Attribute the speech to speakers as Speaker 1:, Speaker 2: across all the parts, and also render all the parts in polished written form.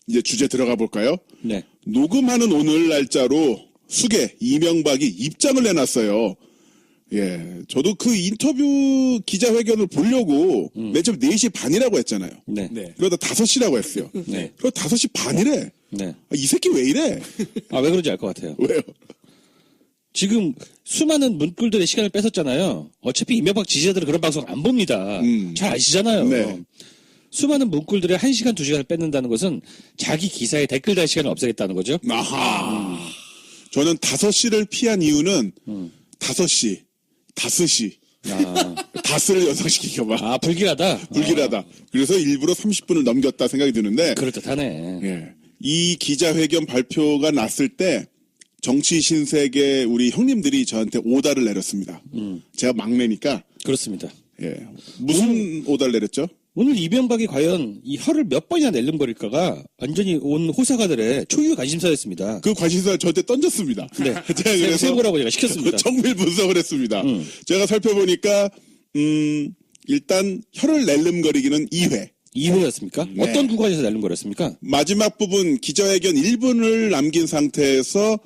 Speaker 1: 이제 주제 들어가 볼까요?
Speaker 2: 네.
Speaker 1: 녹음하는 오늘 날짜로 수계 이명박이 입장을 내놨어요. 예, 저도 그 인터뷰 기자회견을 보려고 맨 처음 4시 반이라고 했잖아요.
Speaker 2: 네.
Speaker 3: 네.
Speaker 1: 그러다 5시라고 했어요.
Speaker 2: 네.
Speaker 1: 그러다 5시 반이래.
Speaker 2: 네.
Speaker 1: 아, 이 새끼 왜 이래?
Speaker 2: 아, 왜 그런지 알 것 같아요.
Speaker 1: 왜요?
Speaker 2: 지금 수많은 문꿀들의 시간을 뺏었잖아요. 어차피 이명박 지지자들은 그런 방송 안 봅니다. 잘 아시잖아요.
Speaker 1: 네.
Speaker 2: 수많은 문꿀들의 1시간, 2시간을 뺏는다는 것은 자기 기사에 댓글 달 시간을 없애겠다는 거죠.
Speaker 1: 아하. 저는 5시를 피한 이유는 5시, 5시.
Speaker 2: 아,
Speaker 1: 다스를 연상시키켜봐.
Speaker 2: 아 불길하다.
Speaker 1: 불길하다. 그래서 일부러 30분을 넘겼다 생각이 드는데,
Speaker 2: 그럴듯하네.
Speaker 1: 예. 이 기자회견 발표가 났을 때 정치 신세계 우리 형님들이 저한테 오다를 내렸습니다. 제가 막내니까.
Speaker 2: 그렇습니다.
Speaker 1: 예. 무슨 오다를 내렸죠?
Speaker 2: 오늘 이명박이 과연 이 혀를 몇 번이나 낼름거릴까가 완전히 온 호사가들의 초유의 관심사였습니다.
Speaker 1: 그 관심사를 저한테 던졌습니다.
Speaker 2: 네.
Speaker 1: 제가 그래서
Speaker 2: 세보라고 제가 시켰습니다.
Speaker 1: 정밀 분석을 했습니다. 제가 살펴보니까 일단 혀를 낼름거리기는 2회.
Speaker 2: 2회였습니까?
Speaker 1: 네.
Speaker 2: 어떤 구간에서 낼름거렸습니까?
Speaker 1: 마지막 부분 기자회견 1분을 남긴 상태에서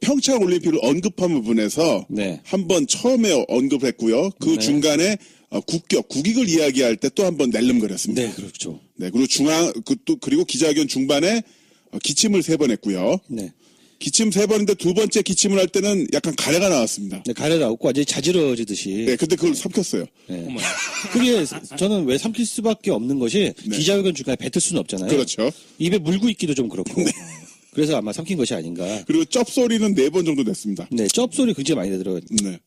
Speaker 1: 평창 올림픽을 언급한 부분에서
Speaker 2: 네.
Speaker 1: 한번 처음에 언급했고요. 그
Speaker 2: 네.
Speaker 1: 중간에 국익을 이야기할 때 또 한번 낼름거렸습니다.
Speaker 2: 네, 그렇죠.
Speaker 1: 네, 그리고 그리고 기자회견 중반에 기침을 3번 했고요.
Speaker 2: 네.
Speaker 1: 기침 3번인데 두 번째 기침을 할 때는 약간 가래가 나왔습니다.
Speaker 2: 네, 가래 나오고 완전히 자지러지듯이.
Speaker 1: 네, 근데 그걸 삼켰어요.
Speaker 2: 네. 그게 저는 왜 삼킬 수밖에 없는 것이
Speaker 1: 네.
Speaker 2: 기자회견 중간에 뱉을 수는 없잖아요.
Speaker 1: 그렇죠.
Speaker 2: 입에 물고 있기도 좀 그렇고. 그래서 아마 삼킨 것이 아닌가.
Speaker 1: 그리고 쩝소리는 4번 정도 냈습니다.
Speaker 2: 네, 쩝소리 굉장히 많이 들어요.
Speaker 1: 네.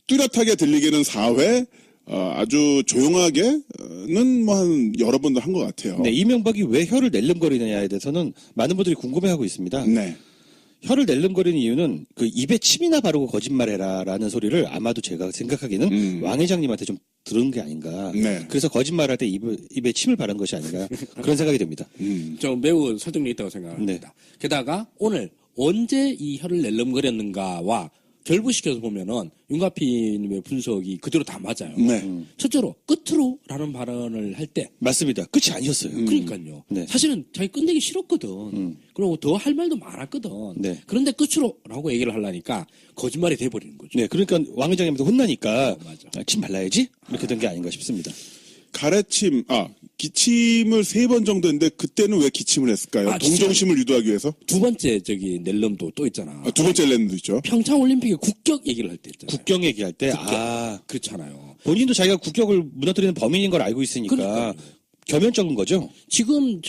Speaker 1: 뚜렷하게 들리기는 4회, 아주 조용하게는 뭐 한 여러 번도 한 것 같아요.
Speaker 2: 네, 이명박이 왜 혀를 낼름거리느냐에 대해서는 많은 분들이 궁금해하고 있습니다.
Speaker 1: 네.
Speaker 2: 혀를 낼름거리는 이유는 그 입에 침이나 바르고 거짓말해라라는 소리를 아마도 제가 생각하기는 왕 회장님한테 좀 들은 게 아닌가.
Speaker 1: 네.
Speaker 2: 그래서 거짓말할 때 입에 침을 바른 것이 아닌가 그런 생각이 듭니다.
Speaker 3: 저 매우 설득력 있다고 생각합니다. 게다가 오늘 언제 이 혀를 낼름거렸는가와 결부시켜서 보면은 윤가피님의 분석이 그대로 다 맞아요.
Speaker 1: 네.
Speaker 3: 첫째로 끝으로라는 발언을 할 때
Speaker 2: 맞습니다. 끝이 아니었어요.
Speaker 3: 그러니까요.
Speaker 2: 네.
Speaker 3: 사실은 자기 끝내기 싫었거든. 그리고 더 할 말도 많았거든.
Speaker 2: 네.
Speaker 3: 그런데 끝으로라고 얘기를 하려니까 거짓말이 돼버리는 거죠.
Speaker 2: 네, 그러니까 왕 회장님한테 혼나니까
Speaker 3: 맞아.
Speaker 2: 침 발라야지 이렇게 된 게 아닌가 싶습니다.
Speaker 1: 기침을 3번 정도 했는데 그때는 왜 기침을 했을까요? 동정심을 유도하기 위해서?
Speaker 3: 두 번째 낼름도 또 있잖아.
Speaker 1: 두 번째 렐름도 있죠.
Speaker 3: 평창 올림픽에 국격 얘기를 할 때 있잖아요.
Speaker 2: 국경 얘기할 때
Speaker 3: 그렇잖아요.
Speaker 2: 본인도 자기가 국격을 무너뜨리는 범인인 걸 알고 있으니까
Speaker 3: 그러니까요.
Speaker 2: 겸연쩍은 거죠.
Speaker 3: 지금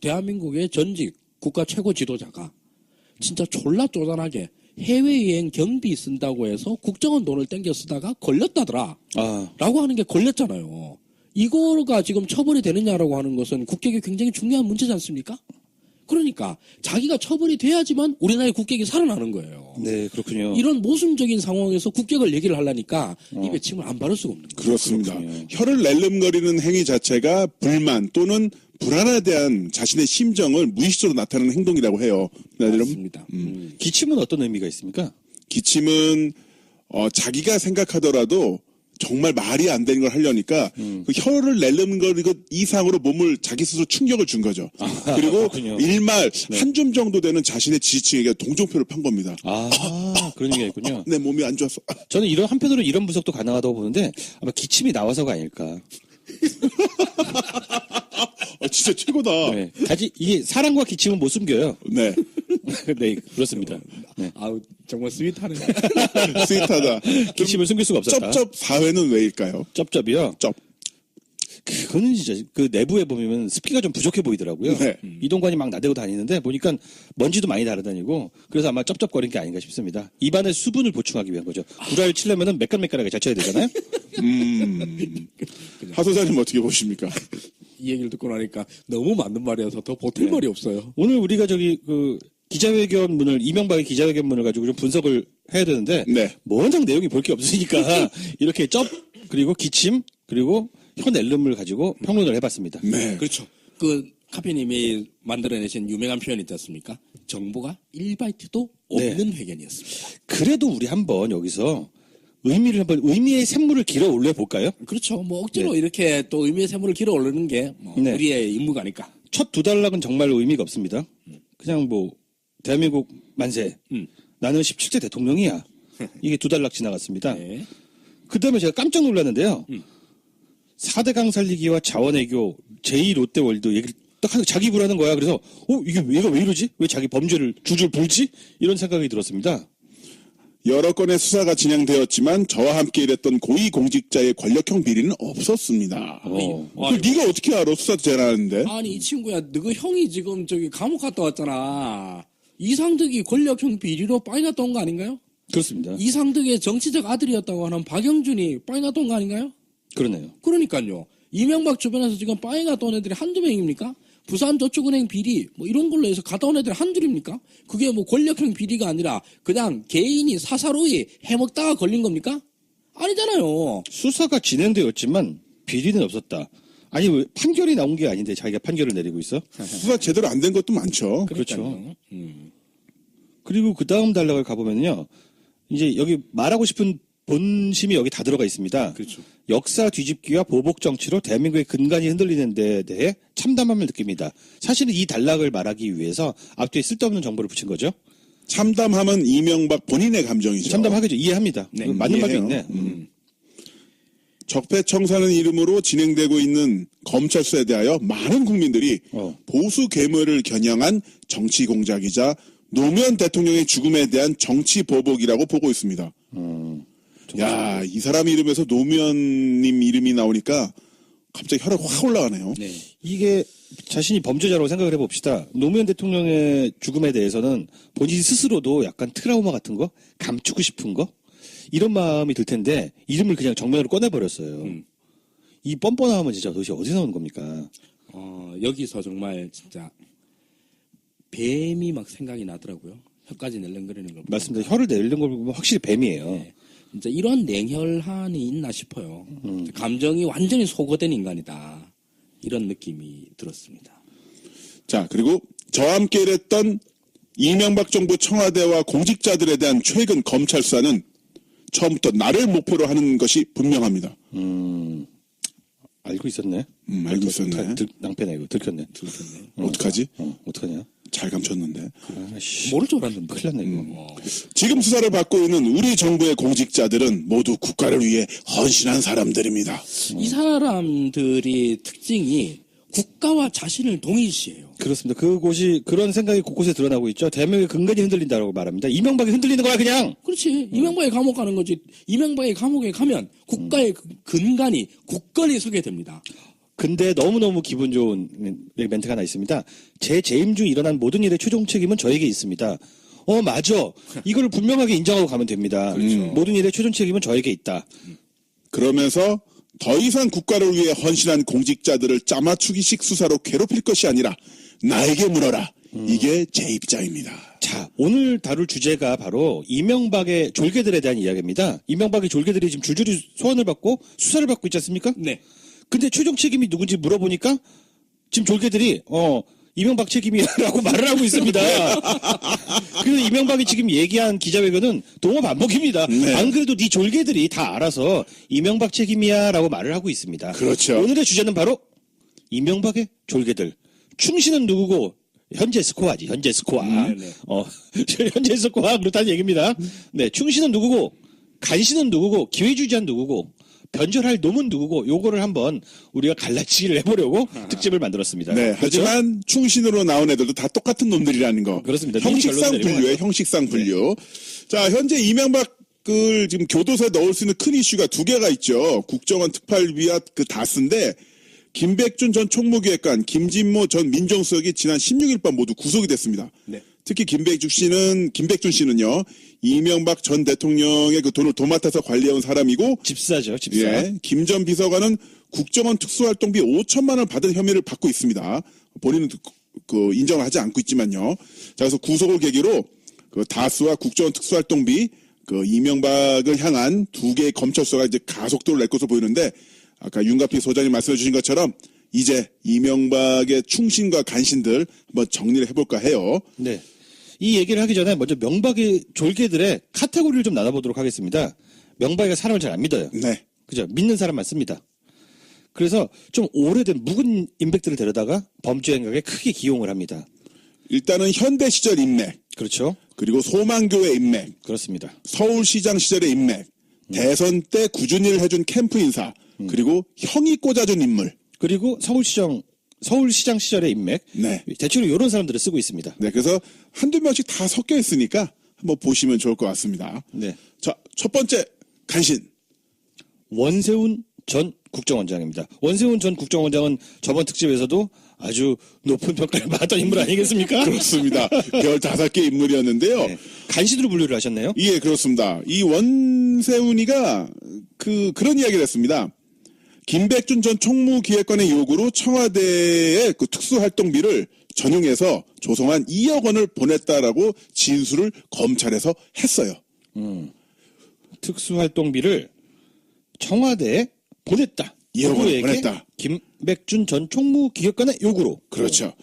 Speaker 3: 대한민국의 전직 국가 최고 지도자가 진짜 졸라 쪼잔하게 해외여행 경비 쓴다고 해서 국정원 돈을 땡겨 쓰다가 걸렸다더라. 라고 하는 게 걸렸잖아요. 이거가 지금 처벌이 되느냐라고 하는 것은 국격이 굉장히 중요한 문제지 않습니까? 그러니까 자기가 처벌이 돼야지만 우리나라의 국격이 살아나는 거예요.
Speaker 2: 네, 그렇군요.
Speaker 3: 이런 모순적인 상황에서 국격을 얘기를 하려니까 입에 침을 안 바를 수가 없는 거예요.
Speaker 1: 그렇습니다.
Speaker 2: 그렇군요.
Speaker 1: 혀를 낼름거리는 행위 자체가 불만 또는 불안에 대한 자신의 심정을 무의식적으로 나타내는 행동이라고 해요.
Speaker 3: 맞습니다.
Speaker 2: 기침은 어떤 의미가 있습니까?
Speaker 1: 기침은 자기가 생각하더라도 정말 말이 안 되는 걸 하려니까 그 혀를 낼름거리고 이상으로 몸을 자기 스스로 충격을 준 거죠. 그리고
Speaker 2: 그렇군요.
Speaker 1: 일말 한 줌 정도 되는 자신의 지지층에게 동정표를 판 겁니다.
Speaker 2: 그런 얘기가 있군요.
Speaker 1: 내 몸이 안 좋았어.
Speaker 2: 저는 한편으로 이런 분석도 가능하다고 보는데 아마 기침이 나와서가 아닐까.
Speaker 1: 진짜 최고다.
Speaker 2: 네. 이게 사랑과 기침은 못 숨겨요.
Speaker 1: 네.
Speaker 2: 네, 그렇습니다. 네.
Speaker 3: 아우, 정말 스윗하네.
Speaker 1: 스윗하다.
Speaker 2: 기침을 숨길 수가 없었다.
Speaker 1: 쩝쩝 4회는 왜일까요?
Speaker 2: 쩝쩝이요?
Speaker 1: 쩝.
Speaker 2: 그거는 진짜 그 내부에 보면 습기가 좀 부족해 보이더라고요.
Speaker 1: 네.
Speaker 2: 이동관이 막 나대고 다니는데 보니까 먼지도 많이 날아다니고 그래서 아마 쩝쩝거린 게 아닌가 싶습니다. 입안에 수분을 보충하기 위한 거죠. 구라를 치려면은 매끈매끈하게 잘 쳐야 되잖아요.
Speaker 1: 하 소장님 어떻게 보십니까?
Speaker 3: 이 얘기를 듣고 나니까 너무 맞는 말이어서 더 보탤 말이 없어요.
Speaker 2: 오늘 우리가 기자회견문을 이명박의 기자회견문을 가지고 좀 분석을 해야 되는데
Speaker 1: 네.
Speaker 2: 워낙 내용이 볼 게 없으니까 이렇게 쩝 그리고 기침 그리고 혀 낼름을 가지고 평론을 해봤습니다.
Speaker 1: 네.
Speaker 3: 그렇죠. 카피님이 만들어내신 유명한 표현이 있지 않습니까? 정보가 1바이트도 없는 회견이었습니다.
Speaker 2: 그래도 우리 한번 여기서 의미의 샘물을 길어 올려 볼까요?
Speaker 3: 그렇죠. 뭐 억지로 이렇게 또 의미의 샘물을 길어 올리는 게 우리의 임무가 아닐까.
Speaker 2: 첫 두 단락은 정말 의미가 없습니다. 그냥 뭐 대한민국 만세. 나는 17대 대통령이야. 이게 두 단락 지나갔습니다.
Speaker 3: 네.
Speaker 2: 그다음에 제가 깜짝 놀랐는데요. 4대강 살리기와 자원외교 제2롯데월드 얘기를 딱 하고 자기 부라는 거야. 그래서 이게 얘가 왜 이러지? 왜 자기 범죄를 줄줄 불지? 이런 생각이 들었습니다.
Speaker 1: 여러 건의 수사가 진행되었지만 저와 함께 일했던 고위공직자의 권력형 비리는 없었습니다. 그걸 네가 어떻게 알아? 수사도 잘 하는데.
Speaker 3: 아니 이 친구야, 너가 형이 지금 저기 감옥 갔다 왔잖아. 이상득이 권력형 비리로 빠이 갔다 온 거 아닌가요?
Speaker 2: 그렇습니다.
Speaker 3: 이상득의 정치적 아들이었다고 하는 박영준이 빠이 갔다 온 거 아닌가요?
Speaker 2: 그러네요.
Speaker 3: 그러니까요. 이명박 주변에서 지금 빠이 갔다 온 애들이 한두 명입니까? 부산저축은행 비리 뭐 이런 걸로 해서 갔다 온 애들이 한둘입니까? 그게 뭐 권력형 비리가 아니라 그냥 개인이 사사로이 해먹다가 걸린 겁니까? 아니잖아요.
Speaker 2: 수사가 진행되었지만 비리는 없었다. 아니 왜 판결이 나온 게 아닌데 자기가 판결을 내리고 있어?
Speaker 1: 수사 제대로 안 된 것도 많죠.
Speaker 2: 그렇죠. 그리고 그 다음 단락을 가보면요. 이제 여기 말하고 싶은 본심이 여기 다 들어가 있습니다.
Speaker 3: 그렇죠.
Speaker 2: 역사 뒤집기와 보복 정치로 대한민국의 근간이 흔들리는 데 대해 참담함을 느낍니다. 사실은 이 단락을 말하기 위해서 앞뒤에 쓸데없는 정보를 붙인 거죠.
Speaker 1: 참담함은 이명박 본인의 감정이죠.
Speaker 2: 참담하겠죠. 이해합니다.
Speaker 3: 네,
Speaker 2: 맞는 말도
Speaker 1: 이해해요.
Speaker 2: 있네.
Speaker 1: 적폐청산은 이름으로 진행되고 있는 검찰 수사에 대하여 많은 국민들이 보수 괴물을 겨냥한 정치 공작이자 노무현 대통령의 죽음에 대한 정치 보복이라고 보고 있습니다. 야, 이 사람 이름에서 노무현님 이름이 나오니까 갑자기 혈압 확 올라가네요.
Speaker 3: 네.
Speaker 2: 이게 자신이 범죄자라고 생각을 해봅시다. 노무현 대통령의 죽음에 대해서는 본인 스스로도 약간 트라우마 같은 거 감추고 싶은 거 이런 마음이 들 텐데 이름을 그냥 정면으로 꺼내버렸어요. 이 뻔뻔함은 진짜 도대체 어디서 나오는 겁니까?
Speaker 3: 여기서 정말 진짜 뱀이 막 생각이 나더라고요. 혀까지 낼름거리는 걸.
Speaker 2: 맞습니다. 혀를 내리는 걸 보면 확실히 뱀이에요.
Speaker 3: 네. 진짜 이런 냉혈한이 있나 싶어요. 감정이 완전히 소거된 인간이다. 이런 느낌이 들었습니다.
Speaker 1: 자, 그리고 저와 함께 일했던 이명박 정부 청와대와 공직자들에 대한 최근 검찰 수사는 처음부터 나를 목표로 하는 것이 분명합니다.
Speaker 2: 알고 있었네.
Speaker 1: 알고 있었네.
Speaker 2: 낭패네 이거 들켰네.
Speaker 1: 어떡하지?
Speaker 2: 어떡하냐?
Speaker 1: 잘 감췄는데.
Speaker 2: 아씨.
Speaker 3: 모를 줄 알았는데.
Speaker 2: 큰일 났네 이거.
Speaker 1: 지금 수사를 받고 있는 우리 정부의 공직자들은 모두 국가를 위해 헌신한 사람들입니다.
Speaker 3: 이 사람들이 특징이 국가와 자신을 동일시해요.
Speaker 2: 그렇습니다. 그곳이 그런 생각이 곳곳에 드러나고 있죠. 대한민국의 근간이 흔들린다라고 말합니다. 이명박이 흔들리는 거야 그냥.
Speaker 3: 그렇지. 이명박이 감옥 가는 거지. 이명박이 감옥에 가면 국가의 근간이 굳건히 서게 됩니다.
Speaker 2: 근데 너무너무 기분 좋은 멘트가 하나 있습니다. 제 재임 중 일어난 모든 일의 최종 책임은 저에게 있습니다. 맞아. 이걸 분명하게 인정하고 가면 됩니다. 모든 일의 최종 책임은 저에게 있다.
Speaker 1: 그러면서 더 이상 국가를 위해 헌신한 공직자들을 짜맞추기식 수사로 괴롭힐 것이 아니라 나에게 물어라. 이게 제 입장입니다.
Speaker 2: 자, 오늘 다룰 주제가 바로 이명박의 졸개들에 대한 이야기입니다. 이명박의 졸개들이 지금 줄줄이 소환을 받고 수사를 받고 있지 않습니까?
Speaker 3: 네.
Speaker 2: 근데 최종 책임이 누군지 물어보니까 지금 졸개들이 이명박 책임이라고 말을 하고 있습니다. 그래서 이명박이 지금 얘기한 기자회견은 동업 반복입니다.
Speaker 1: 네.
Speaker 2: 안 그래도 네 졸개들이 다 알아서 이명박 책임이야라고 말을 하고 있습니다.
Speaker 1: 그렇죠.
Speaker 2: 오늘의 주제는 바로 이명박의 졸개들. 충신은 누구고 현재 스코어지. 현재 스코어.
Speaker 3: 네네.
Speaker 2: 현재 스코어 그렇다는 얘기입니다. 네, 충신은 누구고 간신은 누구고 기회주의자는 누구고 변절할 놈은 누구고 요거를 한번 우리가 갈라치기를 해보려고 특집을 만들었습니다.
Speaker 1: 네,
Speaker 2: 그렇죠?
Speaker 1: 하지만 충신으로 나온 애들도 다 똑같은 놈들이라는 거.
Speaker 2: 그렇습니다.
Speaker 1: 형식상
Speaker 2: 결론을
Speaker 1: 분류에
Speaker 2: 내리고
Speaker 1: 형식상 분류. 자, 현재 이명박을 지금 교도소에 넣을 수 있는 큰 이슈가 두 개가 있죠. 국정원 특활비와 그 다스인데 김백준 전 총무기획관, 김진모 전 민정수석이 지난 16일 밤 모두 구속이 됐습니다.
Speaker 3: 네.
Speaker 1: 특히 김백준 씨는요, 이명박 전 대통령의 그 돈을 도맡아서 관리해온 사람이고,
Speaker 2: 집사죠, 집사.
Speaker 1: 예, 김 전 비서관은 국정원 특수활동비 5천만 원을 받은 혐의를 받고 있습니다. 본인은 그 인정을 하지 않고 있지만요. 자, 그래서 구속을 계기로 그 다수와 국정원 특수활동비 그 이명박을 향한 두 개의 검찰 수사가 이제 가속도를 낼 것으로 보이는데, 아까 윤가피 소장님 말씀해 주신 것처럼 이제 이명박의 충신과 간신들 한번 정리를 해볼까 해요.
Speaker 2: 네. 이 얘기를 하기 전에 먼저 명박의 졸개들의 카테고리를 좀 나눠보도록 하겠습니다. 명박이가 사람을 잘 안 믿어요.
Speaker 1: 네.
Speaker 2: 그죠? 믿는 사람만 씁니다. 그래서 좀 오래된 묵은 인맥들을 데려다가 범죄 행각에 크게 기용을 합니다.
Speaker 1: 일단은 현대 시절 인맥,
Speaker 2: 그렇죠.
Speaker 1: 그리고 소망교회 인맥,
Speaker 2: 그렇습니다.
Speaker 1: 서울시장 시절의 인맥, 대선 때 꾸준히 해준 캠프 인사, 그리고 형이 꽂아준 인물.
Speaker 2: 그리고 서울시장 시절의 인맥.
Speaker 1: 네.
Speaker 2: 대체로 이런 사람들을 쓰고 있습니다.
Speaker 1: 네, 그래서 한두 명씩 다 섞여 있으니까 한번 보시면 좋을 것 같습니다.
Speaker 2: 네.
Speaker 1: 자, 첫 번째 간신.
Speaker 2: 원세훈 전 국정원장입니다. 원세훈 전 국정원장은 저번 특집에서도 아주 높은 평가를 받았던 인물 아니겠습니까?
Speaker 1: 그렇습니다. 별 5개 인물이었는데요.
Speaker 2: 네. 간신으로 분류를 하셨네요.
Speaker 1: 예, 그렇습니다. 이 원세훈이가 그런 이야기를 했습니다. 김백준 전 총무기획관의 요구로 청와대의 그 특수활동비를 전용해서 조성한 2억 원을 보냈다라고 진술을 검찰에서 했어요.
Speaker 2: 특수활동비를 청와대에 보냈다.
Speaker 1: 2억 원을
Speaker 2: 누구에게?
Speaker 1: 보냈다.
Speaker 2: 김백준 전 총무기획관의 요구로.
Speaker 1: 그렇죠.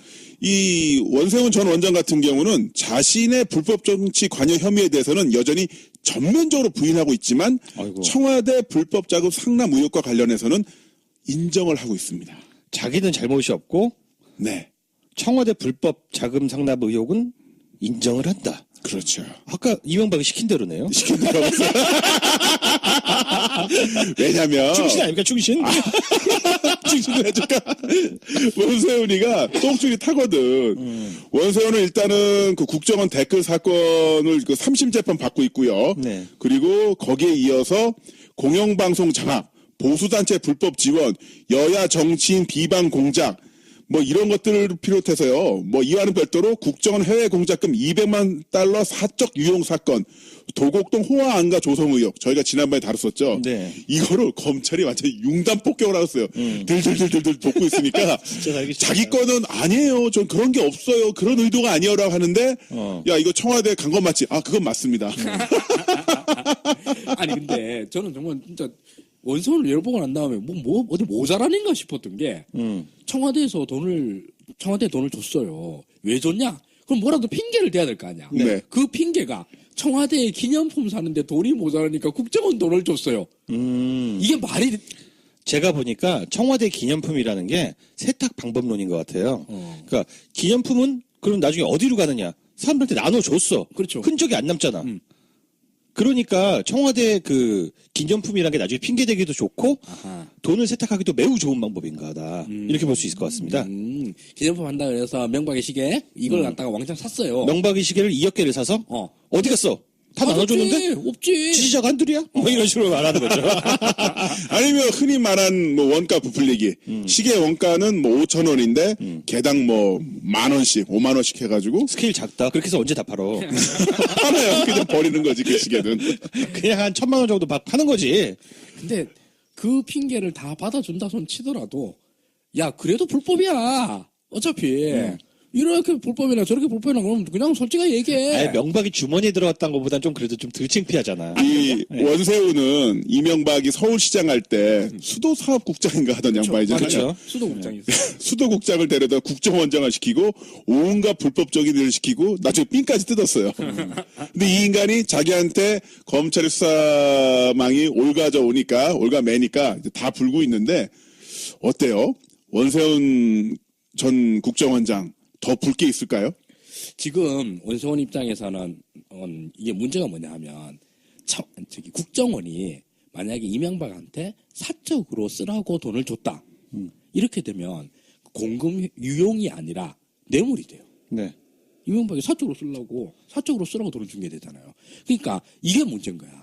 Speaker 1: 이 원세훈 전 원장 같은 경우는 자신의 불법 정치 관여 혐의에 대해서는 여전히 전면적으로 부인하고 있지만
Speaker 2: 아이고.
Speaker 1: 청와대 불법 자금 상납 의혹과 관련해서는 인정을 하고 있습니다.
Speaker 2: 자기는 잘못이 없고
Speaker 1: 네.
Speaker 2: 청와대 불법 자금 상납 의혹은 인정을 한다.
Speaker 1: 그렇죠.
Speaker 2: 아까 이명박이 시킨 대로네요.
Speaker 1: 시킨 대로 하고 있어요. 왜냐면
Speaker 2: 충신 아닙니까 충신?
Speaker 1: 충신을 해줄까? 원세훈이가 똥줄이 타거든. 원세훈은 일단은 그 국정원 댓글 사건을 그 3심 재판 받고 있고요.
Speaker 2: 네.
Speaker 1: 그리고 거기에 이어서 공영방송 장악, 보수단체 불법 지원, 여야 정치인 비방 공작, 뭐 이런 것들을 비롯해서요. 뭐 이와는 별도로 국정원 해외 공작금 200만 달러 사적 유용 사건, 도곡동 호화 안가 조성 의혹 저희가 지난번에 다뤘었죠.
Speaker 2: 네.
Speaker 1: 이거를 검찰이 완전 히 융단 폭격을 하였어요. 들들들들들 돕고 있으니까
Speaker 2: 진짜 알기 싫다.
Speaker 1: 자기 거는 아니에요. 전 그런 게 없어요. 그런 의도가 아니에요라고 하는데 야 이거 청와대 간 건 맞지? 아 그건 맞습니다.
Speaker 3: 아니 근데 저는 정말 진짜 원서를 열보고 난 다음에 어디 모자라는가 싶었던 게 청와대에 돈을 줬어요. 왜 줬냐? 그럼 뭐라도 핑계를 대야 될 거 아니야.
Speaker 1: 네.
Speaker 3: 그 핑계가 청와대에 기념품 사는데 돈이 모자라니까 국정원 돈을 줬어요. 이게 말이
Speaker 2: 제가 보니까 청와대 기념품이라는 게 세탁 방법론인 것 같아요. 그러니까 기념품은 그럼 나중에 어디로 가느냐? 사람들한테 나눠줬어.
Speaker 3: 그렇죠.
Speaker 2: 흔적이 안 남잖아. 그러니까 청와대 그 기념품이라는 게 나중에 핑계대기도 좋고
Speaker 3: 아하.
Speaker 2: 돈을 세탁하기도 매우 좋은 방법인가 하다. 이렇게 볼 수 있을 것 같습니다.
Speaker 3: 기념품 한다 그래서 명박의 시계 이걸 갖다가 왕창 샀어요.
Speaker 2: 명박이 시계를 2억 개를 사서 어디 갔어? 다 나눠줬는데?
Speaker 3: 없지.
Speaker 2: 지지자가 한둘이야? 뭐 이런 식으로 말하는 거죠.
Speaker 1: 아니면 흔히 말한 뭐 원가 부풀리기. 시계 원가는 뭐 5천 원인데 개당 뭐 10,000원씩 5만 원씩 해가지고
Speaker 2: 스케일 작다. 그렇게 해서 언제 다 팔어?
Speaker 1: 하나요. 그냥 버리는 거지 그 시계는.
Speaker 2: 그냥 한 1,000만 원 정도 파는 거지.
Speaker 3: 근데 그 핑계를 다 받아준다 손 치더라도 야 그래도 불법이야. 어차피 이렇게 불법이나 저렇게 불법이나 그러면 그냥 솔직하게 얘기해.
Speaker 2: 아예 명박이 주머니에 들어갔다는 것보단 좀 그래도 좀 덜 창피하잖아.
Speaker 1: 이 원세훈은 이명박이 서울시장 할 때 수도사업국장인가 하던 양반이잖아요.
Speaker 2: 그렇죠.
Speaker 3: 수도국장이 있어.
Speaker 1: 수도국장을 데려다 국정원장을 시키고 온갖 불법적인 일을 시키고 나중에 삥까지 뜯었어요. 근데 이 인간이 자기한테 검찰의 수사망이 올가매니까 이제 다 불고 있는데 어때요? 원세훈 전 국정원장 더 붉 게 있을까요?
Speaker 3: 지금 원세훈 입장에서는 이게 문제가 뭐냐 하면 국정원이 만약에 이명박한테 사적으로 쓰라고 돈을 줬다. 이렇게 되면 공금 유용이 아니라 뇌물이 돼요.
Speaker 2: 네.
Speaker 3: 이명박이 사적으로 쓰라고 돈을 준 게 되잖아요. 그러니까 이게 문제인 거야.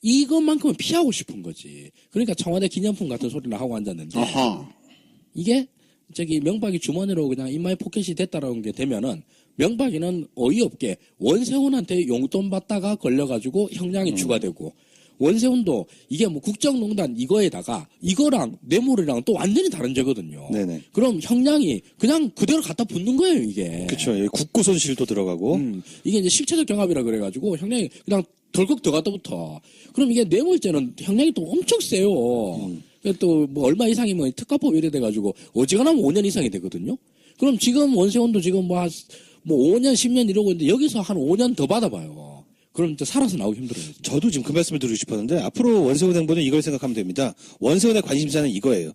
Speaker 3: 이것만큼은 피하고 싶은 거지. 그러니까 청와대 기념품 같은 소리를 하고 앉았는데
Speaker 1: 아하.
Speaker 3: 이게 명박이 주머니로 그냥 인마이 포켓이 됐다라는 게 되면은 명박이는 어이없게 원세훈한테 용돈 받다가 걸려가지고 형량이 추가되고 원세훈도 이게 뭐 국정농단 이거에다가 이거랑 뇌물이랑 또 완전히 다른 죄거든요.
Speaker 2: 네네.
Speaker 3: 그럼 형량이 그냥 그대로 갖다 붙는 거예요 이게.
Speaker 2: 그렇죠. 국고 손실도 들어가고.
Speaker 3: 이게 이제 실체적 경합이라 그래가지고 형량이 그냥 덜컥 더 갖다 붙어. 그럼 이게 뇌물죄는 형량이 또 엄청 세요. 또 뭐 얼마 이상이면 특가법 이래 돼가지고 어지간하면 5년 이상이 되거든요. 그럼 지금 원세훈도 지금 뭐 5년 10년 이러고 있는데 여기서 한 5년 더 받아봐요. 그럼 이제 살아서 나오기 힘들어요.
Speaker 2: 저도 지금 그 말씀을 드리고 싶었는데 앞으로 원세훈 행보는 이걸 생각하면 됩니다. 원세훈의 관심사는 이거예요.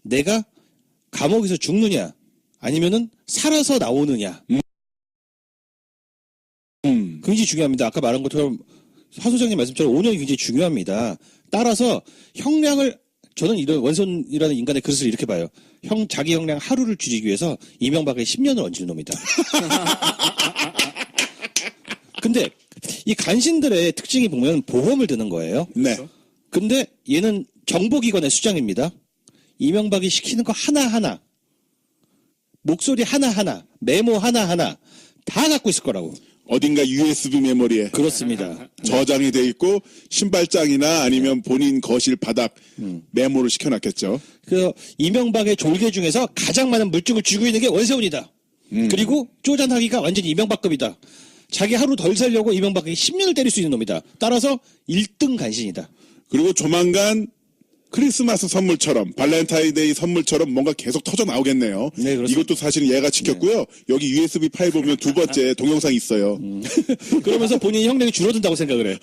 Speaker 2: 내가 감옥에서 죽느냐 아니면은 살아서 나오느냐. 굉장히 중요합니다. 아까 말한 것처럼 하 소장님 말씀처럼 5년이 굉장히 중요합니다. 따라서 형량을 저는 이런 원선이라는 인간의 그릇을 이렇게 봐요. 자기 형량 하루를 줄이기 위해서 이명박에 10년을 얹은 놈이다. 근데 이 간신들의 특징이 보면 보험을 드는 거예요.
Speaker 1: 네.
Speaker 2: 근데 얘는 정보기관의 수장입니다. 이명박이 시키는 거 하나하나, 목소리 하나하나, 메모 하나하나 다 갖고 있을 거라고.
Speaker 1: 어딘가 USB 메모리에
Speaker 2: 그렇습니다.
Speaker 1: 저장이 돼 있고 신발장이나 아니면 본인 거실 바닥 메모를 시켜놨겠죠.
Speaker 2: 그 이명박의 졸개 중에서 가장 많은 물증을 쥐고 있는 게 원세훈이다. 그리고 쪼잔하기가 완전히 이명박급이다. 자기 하루 덜 살려고 이명박에게 10년을 때릴 수 있는 놈이다. 따라서 1등 간신이다.
Speaker 1: 그리고 조만간 크리스마스 선물처럼 발렌타인데이 선물처럼 뭔가 계속 터져 나오겠네요.
Speaker 2: 네, 그렇습니다.
Speaker 1: 이것도 사실은 얘가 지켰고요. 여기 USB 파일 보면 두 번째 동영상이 있어요.
Speaker 2: 그러면서 본인이 형량이 줄어든다고 생각을 해.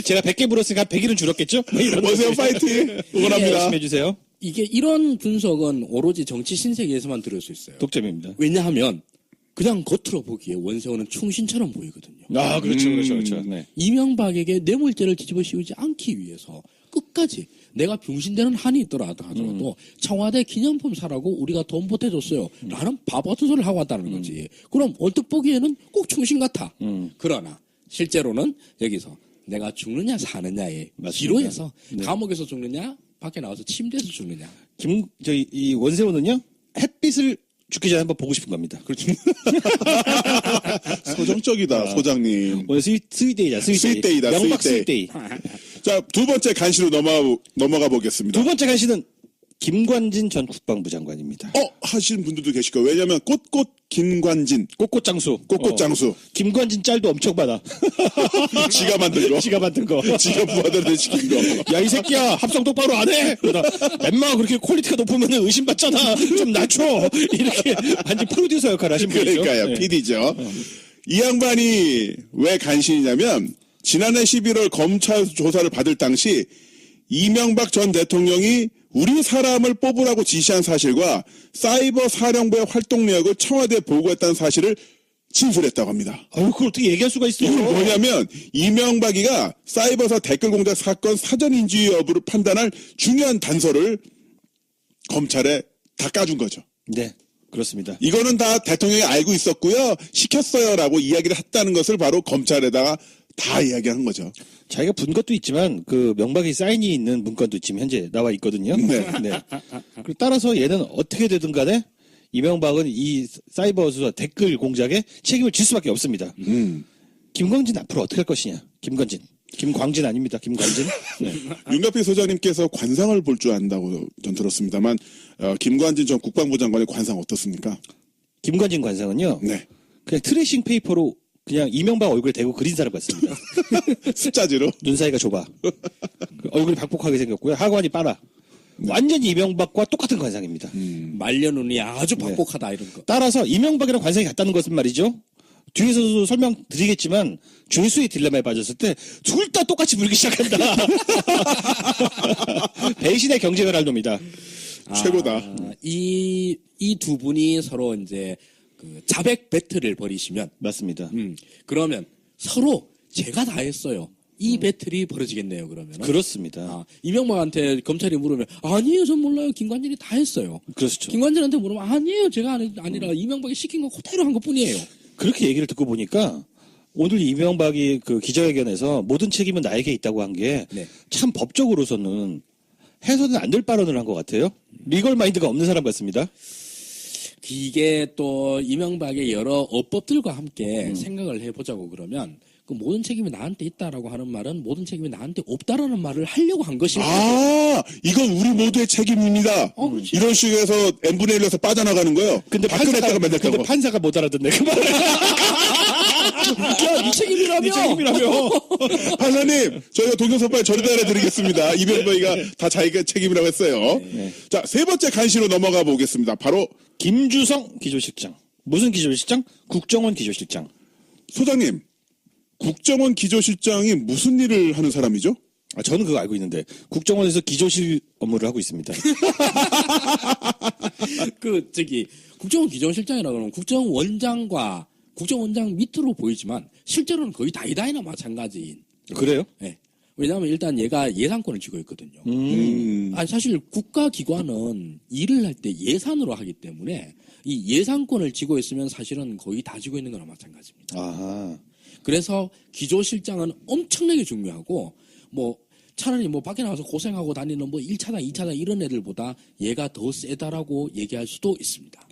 Speaker 2: 제가 100개 물었으니까 100일은 줄었겠죠?
Speaker 1: 원세훈 파이팅 응원합니다.
Speaker 2: 열심히 해주세요.
Speaker 3: 이게 이런 분석은 오로지 정치 신세계에서만 들을 수 있어요.
Speaker 2: 독점입니다.
Speaker 3: 왜냐하면 그냥 겉으로 보기에 원세훈은 충신처럼 보이거든요.
Speaker 2: 아, 그렇죠. 네.
Speaker 3: 이명박에게 뇌물죄를 뒤집어 씌우지 않기 위해서 끝까지 내가 병신되는 한이 있더라 하더라도 청와대 기념품 사라고 우리가 돈 보태줬어요. 라는 바보 같은 소리를 하고 왔다는 거지. 그럼 얼뜻 보기에는 꼭 충신 같아. 그러나 실제로는 여기서 내가 죽느냐 사느냐에
Speaker 2: 맞습니다.
Speaker 3: 기로해서 감옥에서 죽느냐 밖에 나와서 침대에서 죽느냐.
Speaker 2: 이 원세훈은요, 햇빛을 죽기 전에 한번 보고 싶은 겁니다.
Speaker 1: 그렇죠. 소정적이다, 소장님.
Speaker 2: 오늘 스윗데이다,
Speaker 1: 스윗데이다,
Speaker 2: 명박
Speaker 1: 스윗데이.
Speaker 2: 스윗데이.
Speaker 1: 자, 두 번째 간시로 넘어가 보겠습니다.
Speaker 2: 두 번째 간신은 김관진 전 국방부 장관입니다.
Speaker 1: 하시는 분들도 계실 거예요. 왜냐면 꽃꽃 김관진,
Speaker 2: 꽃꽃장수.
Speaker 1: 꽃꽃장수.
Speaker 2: 김관진 짤도 엄청 많아.
Speaker 1: 지가 만든 거.
Speaker 2: 지가 만든 거.
Speaker 1: 지가 부하들한테 시킨 거.
Speaker 2: 야, 이 새끼야, 합성 똑바로 안 해! 엠마 그렇게 퀄리티가 높으면 의심받잖아. 좀 낮춰. 이렇게 완전 프로듀서 역할을 하신 분이죠.
Speaker 1: 그러니까요,
Speaker 2: 네.
Speaker 1: PD죠. 이 양반이 왜 간신이냐면, 지난해 11월 검찰 조사를 받을 당시, 이명박 전 대통령이 우리 사람을 뽑으라고 지시한 사실과 사이버 사령부의 활동 내역을 청와대에 보고했다는 사실을 진술했다고 합니다.
Speaker 2: 그걸 어떻게 얘기할 수가 있어?
Speaker 1: 이건 뭐냐면 이명박이가 사이버사 댓글 공작 사건 사전 인지 여부를 판단할 중요한 단서를 검찰에 다 까준 거죠.
Speaker 2: 네, 그렇습니다.
Speaker 1: 이거는 다 대통령이 알고 있었고요. 시켰어요라고 이야기를 했다는 것을 바로 검찰에다가 다 이야기한 거죠.
Speaker 2: 자기가 분 것도 있지만 그 명박이 사인이 있는 문건도 지금 현재 나와 있거든요.
Speaker 1: 네.
Speaker 2: 그리고 따라서 얘는 어떻게 되든 간에 이명박은 이 사이버 수사 댓글 공작에 책임을 질 수밖에 없습니다. 김광진 앞으로 어떻게 할 것이냐? 김광진 아닙니다. 김광진. 네.
Speaker 1: 윤갑희 소장님께서 관상을 볼 줄 안다고 전 들었습니다만 김관진 전 국방부 장관의 관상 어떻습니까?
Speaker 2: 김관진 관상은요.
Speaker 1: 네.
Speaker 2: 그냥 트레이싱 페이퍼로 그냥 이명박 얼굴에 대고 그린 사람 같습니다.
Speaker 1: 숫자지로.
Speaker 2: 눈 사이가 좁아. 얼굴이 박복하게 생겼고요. 하관이 빨아. 완전히 이명박과 똑같은 관상입니다.
Speaker 3: 말려눈이 아주 박복하다 이런 거.
Speaker 2: 따라서 이명박이랑 관상이 같다는 것은 말이죠. 뒤에서도 설명드리겠지만 죄수의 딜레마에 빠졌을 때 둘 다 똑같이 물기 시작한다. 배신의 경쟁을 할 놈이다.
Speaker 1: 최고다.
Speaker 3: 이 두 분이 서로 이제 그 자백 배틀을 벌이시면
Speaker 2: 맞습니다.
Speaker 3: 그러면 서로 제가 다 했어요. 이 배틀이 벌어지겠네요. 그러면
Speaker 2: 그렇습니다.
Speaker 3: 이명박한테 검찰이 물으면 아니에요, 전 몰라요. 김관진이 다 했어요.
Speaker 2: 그렇죠.
Speaker 3: 김관진한테 물으면 아니에요, 제가 아니라 이명박이 시킨 거 그대로 한 것뿐이에요.
Speaker 2: 그렇게 얘기를 듣고 보니까 오늘 이명박이 그 기자회견에서 모든 책임은 나에게 있다고 한 게 참 법적으로서는 해서는 안 될 발언을 한 것 같아요. 리걸 마인드가 없는 사람 같습니다.
Speaker 3: 이게 또 이명박의 여러 어법들과 함께 생각을 해보자고 그러면 그 모든 책임이 나한테 있다라고 하는 말은 모든 책임이 나한테 없다라는 말을 하려고 한 것입니다.
Speaker 1: 이건 우리 모두의 책임입니다. 이런 식으로 해서 n분의 1에서 빠져나가는 거예요.
Speaker 2: 근데
Speaker 1: 박근혜가
Speaker 2: 판사가 못 알아듣네. 그 말을.
Speaker 3: 야, 네 책임이라며.
Speaker 2: 네 책임이라며.
Speaker 1: 판사님, 저희가 동영상빨 전달해 드리겠습니다. 이명박이가 다 자기가 책임이라고 했어요. 자, 세 번째 간시로 넘어가 보겠습니다. 바로
Speaker 2: 김주성 기조실장. 무슨 기조실장? 국정원 기조실장.
Speaker 1: 소장님, 국정원 기조실장이 무슨 일을 하는 사람이죠?
Speaker 2: 저는 그거 알고 있는데 국정원에서 기조실 업무를 하고 있습니다.
Speaker 3: 국정원 기조실장이라 그러면 국정원장과 국정원장 밑으로 보이지만 실제로는 거의 다이다이나 마찬가지인.
Speaker 2: 그래요?
Speaker 3: 네. 왜냐하면 일단 얘가 예산권을 쥐고 있거든요. 사실 국가기관은 일을 할 때 예산으로 하기 때문에 이 예산권을 쥐고 있으면 사실은 거의 다 쥐고 있는 거나 마찬가지입니다.
Speaker 2: 아하.
Speaker 3: 그래서 기조실장은 엄청나게 중요하고 차라리 밖에 나가서 고생하고 다니는 1차장, 2차장 이런 애들보다 얘가 더 세다라고 얘기할 수도 있습니다.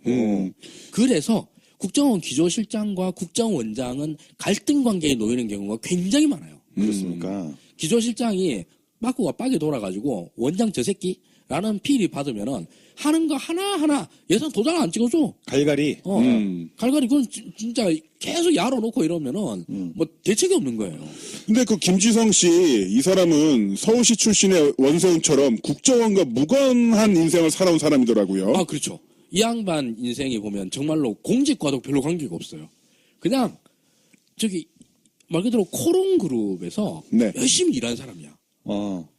Speaker 3: 그래서 국정원 기조실장과 국정원장은 갈등 관계에 놓이는 경우가 굉장히 많아요.
Speaker 2: 그렇습니까?
Speaker 3: 기조실장이 빠꾸가 빡이 돌아가지고 원장 저 새끼라는 피를 받으면은 하는 거 하나하나 예산 도장 안 찍어줘.
Speaker 2: 갈갈이.
Speaker 3: 갈갈이 그건 진짜 계속 열어놓고 이러면은 대책이 없는 거예요.
Speaker 1: 근데 그 김지성 씨, 이 사람은 서울시 출신의 원세훈처럼 국정원과 무관한 인생을 살아온 사람이더라고요.
Speaker 3: 아, 그렇죠. 이 양반 인생이 보면 정말로 공직과도 별로 관계가 없어요. 그냥 말 그대로 코롱그룹에서
Speaker 1: 네.
Speaker 3: 열심히 일한 사람이야.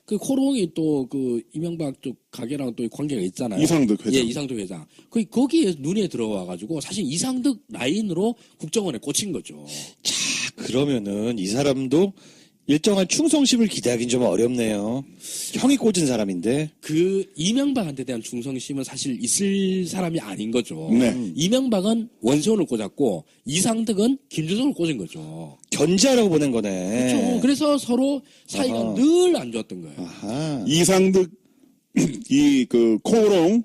Speaker 3: 그 코롱이 또 이명박 쪽 가게랑 또 관계가 있잖아요.
Speaker 1: 이상득 회장.
Speaker 3: 예, 이상득 회장. 거기에 눈에 들어와가지고 사실 이상득 라인으로 국정원에 꽂힌 거죠.
Speaker 2: 자, 그러면은 이 사람도 일정한 충성심을 기대하기는 좀 어렵네요. 형이 꽂은 사람인데.
Speaker 3: 이명박한테 대한 충성심은 사실 있을 사람이 아닌 거죠.
Speaker 1: 네.
Speaker 3: 이명박은 원세훈을 꽂았고 이상득은 김주성을 꽂은 거죠.
Speaker 2: 견제하라고 보낸 거네.
Speaker 3: 그렇죠. 그래서 서로 사이가
Speaker 2: 아하.
Speaker 3: 늘 안 좋았던 거예요.
Speaker 2: 아하.
Speaker 1: 이상득 코오롱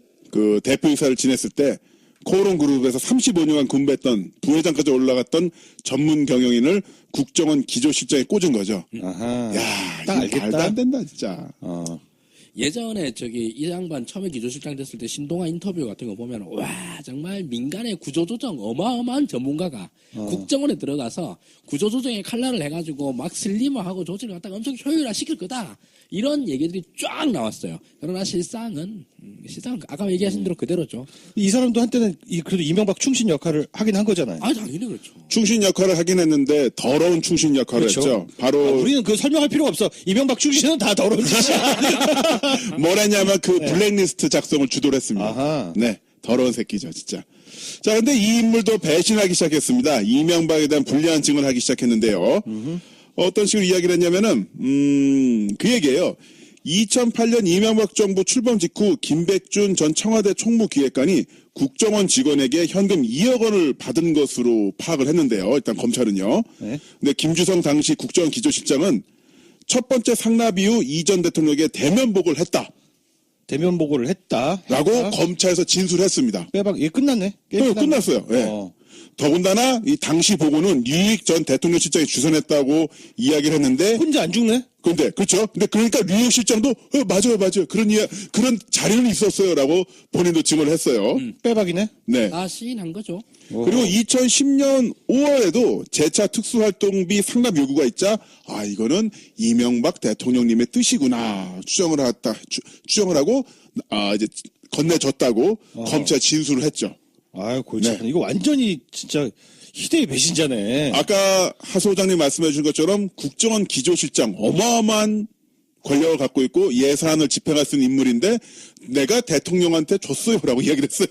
Speaker 1: 대표이사를 지냈을 때 코오롱 그룹에서 35년간 근무했던 부회장까지 올라갔던 전문 경영인을 국정원 기조실장에 꽂은 거죠.
Speaker 2: 아하.
Speaker 1: 야,
Speaker 2: 딱
Speaker 1: 이거
Speaker 2: 알겠다.
Speaker 1: 말도 안 된다 진짜.
Speaker 3: 예전에 이 양반 처음에 기조실장 됐을 때 신동아 인터뷰 같은 거 보면 와 정말 민간의 구조조정 어마어마한 전문가가 국정원에 들어가서 구조조정에 칼날을 해가지고 막 슬림화하고 조직을 갖다가 엄청 효율화시킬 거다 이런 얘기들이 쫙 나왔어요. 그러나 실상은 아까 얘기하신 대로 그대로죠.
Speaker 2: 이 사람도 한때는 그래도 이명박 충신 역할을 하긴 한 거잖아요.
Speaker 3: 아 당연히 그렇죠.
Speaker 1: 충신 역할을 하긴 했는데 더러운 충신 역할을
Speaker 2: 그렇죠.
Speaker 1: 했죠. 바로
Speaker 2: 우리는 그 설명할 필요가 없어. 이명박 충신은 다 더러운 짓이야.
Speaker 1: 뭐랬냐면 블랙리스트 작성을 주도를 했습니다.
Speaker 2: 아하.
Speaker 1: 네, 더러운 새끼죠, 진짜. 자, 근데 이 인물도 배신하기 시작했습니다. 이명박에 대한 불리한 증언을 하기 시작했는데요. 어떤 식으로 이야기를 했냐면은, 그 얘기예요. 2008년 이명박 정부 출범 직후 김백준 전 청와대 총무기획관이 국정원 직원에게 현금 2억 원을 받은 것으로 파악을 했는데요. 일단 검찰은요.
Speaker 2: 네.
Speaker 1: 근데 김주성 당시 국정원 기조실장은 첫 번째 상납 이후 이 전 대통령에게 대면 보고를 했다.
Speaker 2: 대면 보고를 했다.
Speaker 1: 라고 검찰에서 진술했습니다.
Speaker 2: 빼박, 끝났네. 게임
Speaker 1: 끝났어요. 예. 더군다나 이 당시 보고는 류익 전 대통령 실장이 주선했다고 이야기를 했는데
Speaker 2: 혼자 안 죽네?
Speaker 1: 근데 그렇죠. 근데 그러니까 류익 실장도 맞아요. 그런 자료는 있었어요라고 본인도 증언을 했어요.
Speaker 2: 빼박이네?
Speaker 1: 네.
Speaker 3: 시인한 거죠.
Speaker 1: 그리고 2010년 5월에도 재차 특수활동비 상납 요구가 있자 이거는 이명박 대통령님의 뜻이구나 추정을 하고 이제 건네줬다고 검찰 진술을 했죠.
Speaker 2: 아유, 골치 아프네. 이거 완전히 진짜 희대의 배신자네.
Speaker 1: 아까 하 소장님 말씀해 주신 것처럼 국정원 기조실장 어마어마한 권력을 갖고 있고 예산을 집행할 수 있는 인물인데 내가 대통령한테 줬어요라고 이야기를 했어요.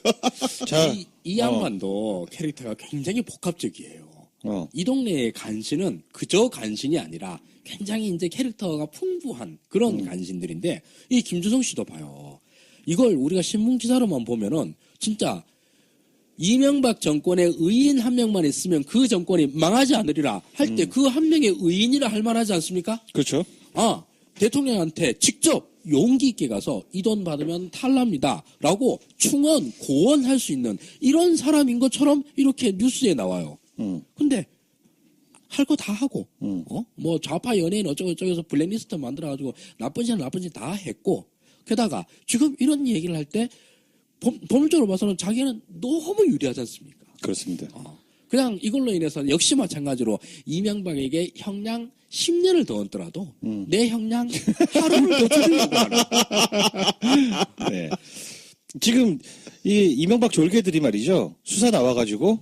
Speaker 2: 자,
Speaker 3: 이 양반도 캐릭터가 굉장히 복합적이에요. 이 동네의 간신은 그저 간신이 아니라 굉장히 이제 캐릭터가 풍부한 그런 간신들인데 이 김주성 씨도 봐요. 이걸 우리가 신문 기사로만 보면은 진짜 이명박 정권의 의인 한 명만 있으면 그 정권이 망하지 않으리라 할 때 그 한 명의 의인이라 할 만하지 않습니까?
Speaker 2: 그렇죠.
Speaker 3: 대통령한테 직접 용기 있게 가서 이 돈 받으면 탈납니다. 라고 충원, 고언할 수 있는 이런 사람인 것처럼 이렇게 뉴스에 나와요. 근데 할 거 다 하고, 좌파 연예인 어쩌고저쩌고해서 블랙리스트 만들어가지고 나쁜 짓 다 했고, 게다가 지금 이런 얘기를 할 때 법률적으로 봐서는 자기는 너무 유리하지 않습니까?
Speaker 2: 그렇습니다.
Speaker 3: 그냥 이걸로 인해서 역시 마찬가지로 이명박에게 형량 10년을 더 얹더라도 내 형량 하루를 더 줄이려고 하는.
Speaker 2: 네. 지금 이 이명박 졸개들이 말이죠. 수사 나와가지고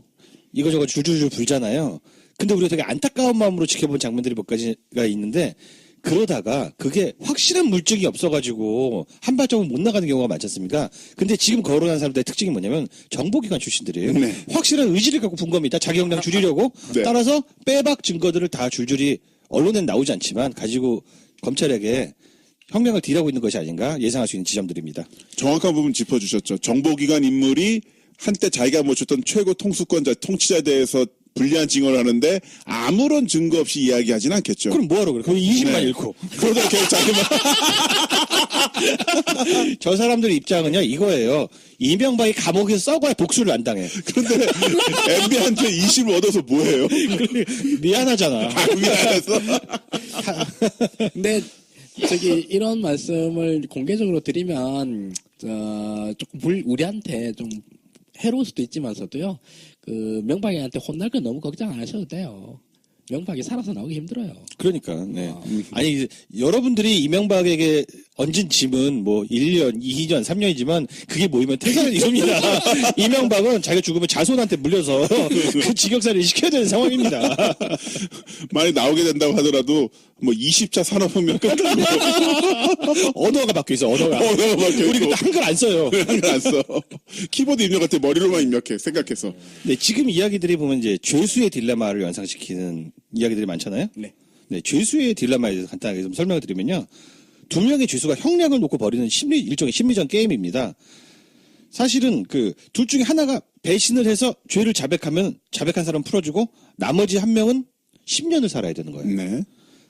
Speaker 2: 이거저거 줄줄줄 불잖아요. 근데 우리가 되게 안타까운 마음으로 지켜본 장면들이 몇 가지가 있는데 그러다가 그게 확실한 물증이 없어가지고 한 발자국 못 나가는 경우가 많지 않습니까? 근데 지금 거론한 사람들의 특징이 뭐냐면 정보기관 출신들이에요.
Speaker 1: 네.
Speaker 2: 확실한 의지를 갖고 본 겁니다. 자기 역량 줄이려고.
Speaker 1: 네.
Speaker 2: 따라서 빼박 증거들을 다 줄줄이 언론엔 나오지 않지만 가지고 검찰에게 형량을 딜하고 있는 것이 아닌가 예상할 수 있는 지점들입니다.
Speaker 1: 정확한 부분 짚어주셨죠. 정보기관 인물이 한때 자기가 모셨던 최고 통수권자, 통치자에 대해서 불리한 증언을 하는데 아무런 증거 없이 이야기하진 않겠죠.
Speaker 2: 그럼 뭐하러 그래? 그럼 20만
Speaker 1: 네.
Speaker 2: 잃고.
Speaker 1: 그러다 계속 자기만
Speaker 2: 저 사람들 입장은요 이거예요. 이명박이 감옥에서 썩어야 복수를 안 당해.
Speaker 1: 그런데 MB한테 20을 얻어서 뭐해요?
Speaker 2: 미안하잖아.
Speaker 1: 미안해서.
Speaker 3: 근데 저기 이런 말씀을 공개적으로 드리면 조금 우리한테 좀 해로울 수도 있지만서도요. 그 명박이한테 혼날 건 너무 걱정 안 하셔도 돼요. 명박이 살아서 나오기 힘들어요.
Speaker 2: 그러니까, 네. 아니, 여러분들이 이명박에게 얹은 짐은 뭐 1년, 2년, 3년이지만 그게 모이면 태산을 이룹니다. 이명박은 자기가 죽으면 자손한테 물려서 그 직역살이를 시켜야 되는 상황입니다.
Speaker 1: 만약 나오게 된다고 하더라도 뭐 20차 산업혁명 끝나고
Speaker 2: 언어가 바뀌어 있어, 언어가.
Speaker 1: 언어가 바뀌어
Speaker 2: 우리
Speaker 1: 있고.
Speaker 2: 근데 한글 안 써요.
Speaker 1: 한글 안 써. 키보드 입력할 때 머리로만 입력해 생각해서.
Speaker 2: 네, 지금 이야기들이 보면 이제 죄수의 딜레마를 연상시키는 이야기들이 많잖아요.
Speaker 3: 네.
Speaker 2: 네, 죄수의 딜레마에 대해서 간단하게 좀 설명을 드리면요. 두 명의 죄수가 형량을 놓고 벌이는 일종의 심리전 게임입니다. 사실은 그 둘 중에 하나가 배신을 해서 죄를 자백하면 자백한 사람 풀어주고 나머지 한 명은 10년을 살아야 되는 거예요.
Speaker 1: 네.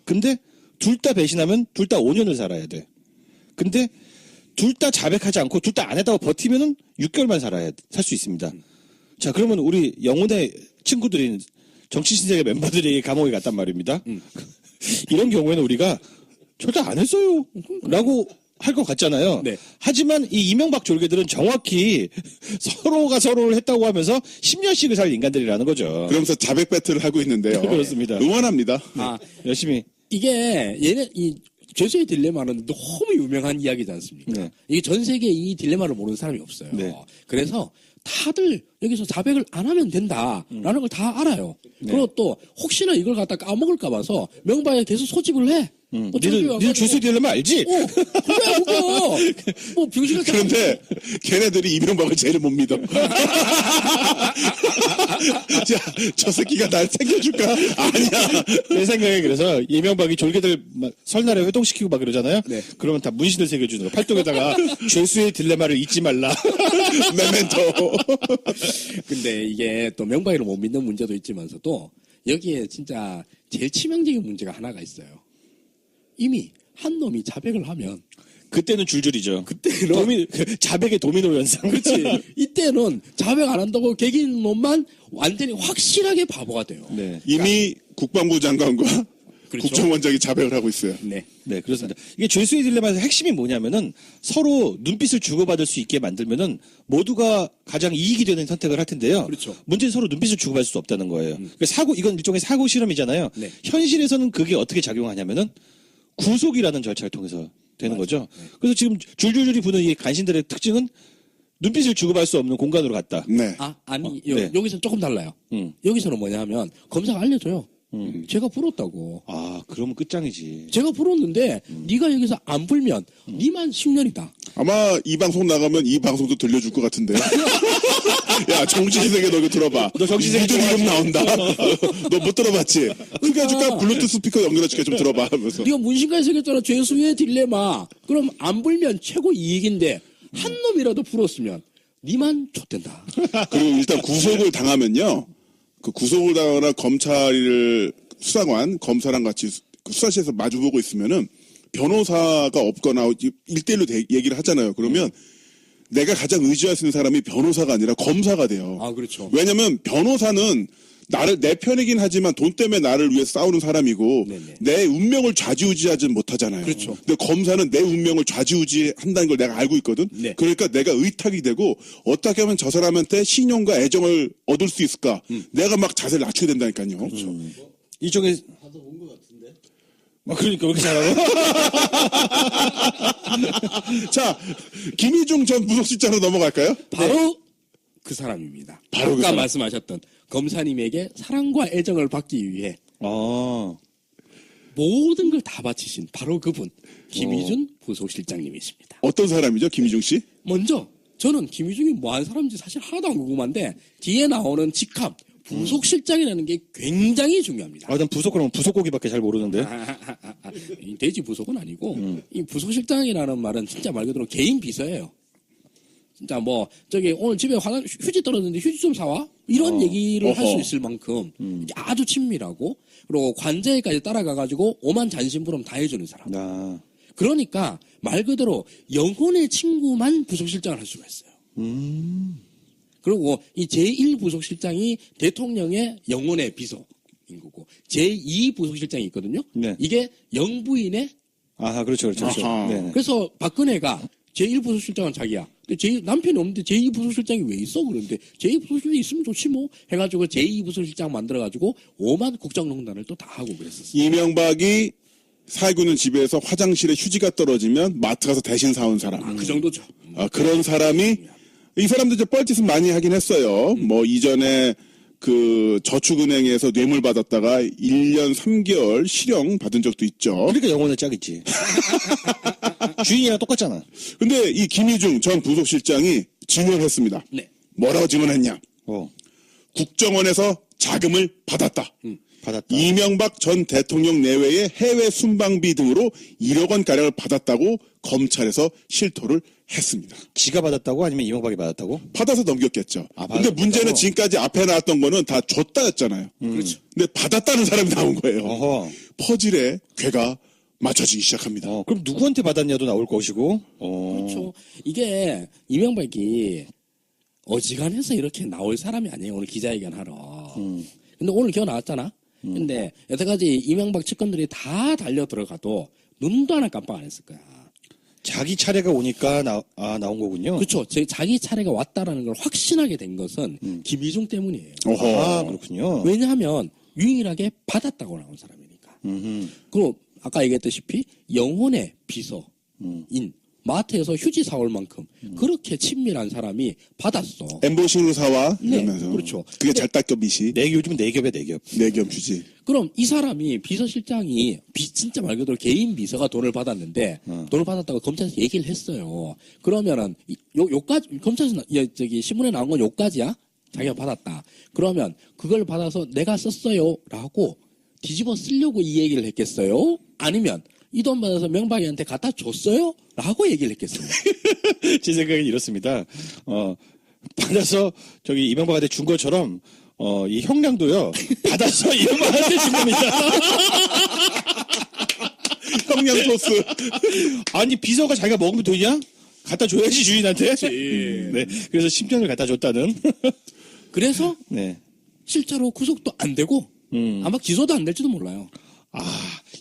Speaker 2: 근데 둘 다 배신하면 둘 다 5년을 살아야 돼. 근데 둘 다 자백하지 않고 둘 다 안 했다고 버티면은 6개월만 살 수 있습니다. 자, 그러면 우리 영혼의 친구들인 정치신세계 멤버들이 감옥에 갔단 말입니다. 이런 경우에는 우리가 절대 안 했어요. 라고 할 것 같잖아요.
Speaker 3: 네.
Speaker 2: 하지만 이 이명박 졸개들은 정확히 서로가 서로를 했다고 하면서 10년씩을 살 인간들이라는 거죠.
Speaker 1: 그러면서 자백 배틀을 하고 있는데요.
Speaker 2: 그렇습니다.
Speaker 1: 응원합니다.
Speaker 3: 아,
Speaker 2: 열심히.
Speaker 3: 이게 이 죄수의 딜레마는 너무 유명한 이야기지 않습니까?
Speaker 2: 네.
Speaker 3: 이게 전 세계에 이 딜레마를 모르는 사람이 없어요.
Speaker 2: 네.
Speaker 3: 그래서 다들 여기서 자백을 안 하면 된다라는 걸 다 알아요.
Speaker 2: 네.
Speaker 3: 그리고 또 혹시나 이걸 갖다 까먹을까 봐서 명박에 계속 소집을 해.
Speaker 2: 니들 죄수에 되려면 알지?
Speaker 3: 그래 그거 뭐 병신같은
Speaker 1: 그런데 걔네들이 이명박을 제일 못 믿어. 야, 저 새끼가 날 챙겨줄까? 아니야.
Speaker 2: 내 생각에 그래서 이명박이 졸개들 막 설날에 회동시키고 막 그러잖아요.
Speaker 3: 네.
Speaker 2: 그러면 다 문신을 새겨주는 거. 팔뚝에다가 죄수의 딜레마를 잊지 말라.
Speaker 1: 메멘토.
Speaker 3: 근데 이게 또 명박이를 못 믿는 문제도 있지만서도 여기에 진짜 제일 치명적인 문제가 하나가 있어요. 이미 한 놈이 자백을 하면
Speaker 2: 그때는 줄줄이죠.
Speaker 3: 그때는
Speaker 2: 자백의 도미노 현상.
Speaker 3: 그렇지. 이때는 자백 안 한다고 개긴 놈만 완전히 확실하게 바보가 돼요.
Speaker 2: 네.
Speaker 1: 이미 국방부 장관과
Speaker 3: 그렇죠.
Speaker 1: 국정원장이 자백을 하고 있어요.
Speaker 3: 네.
Speaker 2: 네, 그렇습니다. 이게 죄수의 딜레마의 핵심이 뭐냐면은 서로 눈빛을 주고받을 수 있게 만들면은 모두가 가장 이익이 되는 선택을 할 텐데요.
Speaker 3: 그렇죠.
Speaker 2: 문제는 서로 눈빛을 주고받을 수 없다는 거예요. 그러니까 이건 일종의 사고 실험이잖아요.
Speaker 3: 네.
Speaker 2: 현실에서는 그게 어떻게 작용하냐면은 구속이라는 절차를 통해서 되는 거죠. 그래서 지금 줄줄줄이 부는 이 간신들의 특징은 눈빛을 주고받을 수 없는 공간으로 갔다.
Speaker 1: 네.
Speaker 3: 아니
Speaker 2: 네.
Speaker 3: 여기서는 조금 달라요. 여기서는 뭐냐면 검사가 알려줘요. 제가 불었다고.
Speaker 2: 아, 그러면 끝장이지.
Speaker 3: 제가 불었는데 네가 여기서 안 불면 니만 10년이다.
Speaker 1: 아마 이 방송 나가면 이 방송도 들려줄 것 같은데요. 야, 정치세계 너 이거 들어봐.
Speaker 2: 너 정치세계
Speaker 1: 니들 이름 나온다. 너 못 들어봤지? 크게 해줄까?
Speaker 3: 그러니까.
Speaker 1: 블루투스 스피커 연결해줄게 좀 들어봐 하면서.
Speaker 3: 네가 문신까지 새겼잖아. 죄수의 딜레마. 그럼 안 불면 최고 이익인데 한 놈이라도 불었으면 니만 좆된다.
Speaker 1: 그리고 일단 구속을 당하면요. 그 구속을 당하거나 검찰을 수사관, 검사랑 같이 그 수사실에서 마주보고 있으면은 변호사가 없거나 1대1로 얘기를 하잖아요. 그러면 내가 가장 의지할 수 있는 사람이 변호사가 아니라 검사가 돼요.
Speaker 3: 아, 그렇죠.
Speaker 1: 왜냐면 변호사는 내 편이긴 하지만 돈 때문에 나를 위해 싸우는 사람이고
Speaker 3: 네네.
Speaker 1: 내 운명을 좌지우지하진 못하잖아요.
Speaker 3: 그렇죠.
Speaker 1: 근데 검사는 내 운명을 좌지우지한다는 걸 내가 알고 있거든.
Speaker 3: 네.
Speaker 1: 그러니까 내가 의탁이 되고 어떻게 하면 저 사람한테 신용과 애정을 얻을 수 있을까? 내가 막 자세를 낮추게 된다니까요. 그렇죠.
Speaker 2: 이쪽에 그러니까 왜 이렇게 잘하고?
Speaker 1: 자, 김희중 전 부속실장으로 넘어갈까요?
Speaker 3: 바로 그 사람입니다.
Speaker 1: 바로
Speaker 3: 아까
Speaker 1: 그 사람.
Speaker 3: 말씀하셨던 검사님에게 사랑과 애정을 받기 위해
Speaker 2: 아,
Speaker 3: 모든 걸 다 바치신 바로 그분 김희준 부속실장님이십니다.
Speaker 1: 어떤 사람이죠, 김희중 씨?
Speaker 3: 먼저 저는 김희중이 뭐한 사람인지 사실 하나도 안 궁금한데 뒤에 나오는 직함 부속실장이라는 게 굉장히 중요합니다.
Speaker 2: 난 부속 그러면 부속고기밖에 잘 모르는데.
Speaker 3: 이 돼지 부속은 아니고 이 부속실장이라는 말은 진짜 말 그대로 개인 비서예요. 진짜 뭐 저기 오늘 집에 휴지 떨어졌는데 휴지 좀 사와 이런 얘기를 할 수 있을 만큼 이게 아주 친밀하고 그리고 관제까지 따라가가지고 오만 잔심부름 다 해주는 사람.
Speaker 2: 아,
Speaker 3: 그러니까 말 그대로 영혼의 친구만 부속실장을 할 수가 있어요. 그리고 이 제1부속실장이 대통령의 영혼의 비서인 거고 제2부속실장이 있거든요.
Speaker 2: 네.
Speaker 3: 이게 영부인의
Speaker 2: 아, 그렇죠.
Speaker 1: 아하.
Speaker 2: 네.
Speaker 3: 그래서 박근혜가 제1부속실장은 자기야. 근데 남편이 없는데 제2부속실장이 왜 있어? 그런데 제2부속실장이 있으면 좋지 뭐 해가지고 제2부속실장 만들어가지고 5만 국정농단을 또 다 하고 그랬었어요.
Speaker 1: 이명박이 살고 있는 집에서 화장실에 휴지가 떨어지면 마트 가서 대신 사온 사람.
Speaker 3: 그 정도죠.
Speaker 1: 그런 사람이 이 사람도 이제 뻘짓은 많이 하긴 했어요. 뭐 이전에 그 저축은행에서 뇌물 받았다가 1년 3개월 실형 받은 적도 있죠.
Speaker 2: 그러니까 영혼의 짝이지. 주인이랑 똑같잖아.
Speaker 1: 근데 이 김희중 전 부속실장이 증언했습니다.
Speaker 3: 네.
Speaker 1: 뭐라고 증언했냐? 국정원에서 자금을 받았다.
Speaker 2: 받았다.
Speaker 1: 이명박 전 대통령 내외의 해외 순방비 등으로 1억 원 가량을 받았다고 검찰에서 실토를 했습니다.
Speaker 2: 지가 받았다고 아니면 이명박이 받았다고?
Speaker 1: 받아서 넘겼겠죠.
Speaker 2: 아,
Speaker 1: 근데 문제는 지금까지 앞에 나왔던 거는 다 줬다였잖아요. 그렇죠. 근데 받았다는 사람이 나온 거예요.
Speaker 2: 어허.
Speaker 1: 퍼즐에 궤가 맞춰지기 시작합니다.
Speaker 2: 그럼 누구한테 받았냐도 나올 것이고.
Speaker 3: 그렇죠. 이게 이명박이 어지간해서 이렇게 나올 사람이 아니에요. 오늘 기자회견 하러. 근데 오늘 기어 나왔잖아. 근데 여태까지 이명박 측근들이 다 달려 들어가도 눈도 하나 깜빡 안 했을 거야.
Speaker 2: 자기 차례가 오니까 나온 거군요.
Speaker 3: 그렇죠. 자기 차례가 왔다라는 걸 확신하게 된 것은 김희중 때문이에요.
Speaker 1: 어허.
Speaker 2: 그렇군요.
Speaker 3: 왜냐하면 유일하게 받았다고 나온 사람이니까. 그리고 아까 얘기했다시피 영혼의 비서인 마트에서 휴지 사올 만큼 그렇게 친밀한 사람이 받았어.
Speaker 1: 엠보싱으로 사와
Speaker 3: 네,
Speaker 1: 이러면서.
Speaker 3: 그렇죠.
Speaker 1: 그게 잘 닦여 미시.
Speaker 2: 요즘은 내겹이야, 내겹.
Speaker 1: 내겸 휴지.
Speaker 3: 그럼 이 사람이 비서실장이 진짜 말 그대로 개인 비서가 돈을 받았는데 돈을 받았다고 검찰에서 얘기를 했어요. 그러면은 요까지 검찰에서 저기 신문에 나온 건 요까지야? 자기가 받았다. 그러면 그걸 받아서 내가 썼어요라고 뒤집어 쓰려고 이 얘기를 했겠어요? 아니면 이 돈 받아서 명박이한테 갖다 줬어요? 라고 얘기를 했겠어요.
Speaker 2: 제 생각엔 이렇습니다. 받아서 저기 이명박한테 준 것처럼 이 형량도요. 받아서 이명박한테 준 겁니다.
Speaker 1: 형량 소스.
Speaker 2: 아니 비서가 자기가 먹으면 돈이야? 갖다 줘야지 주인한테. 네. 그래서 10년을 갖다 줬다는.
Speaker 3: 그래서
Speaker 2: 네.
Speaker 3: 실제로 구속도 안 되고 아마 기소도 안 될지도 몰라요.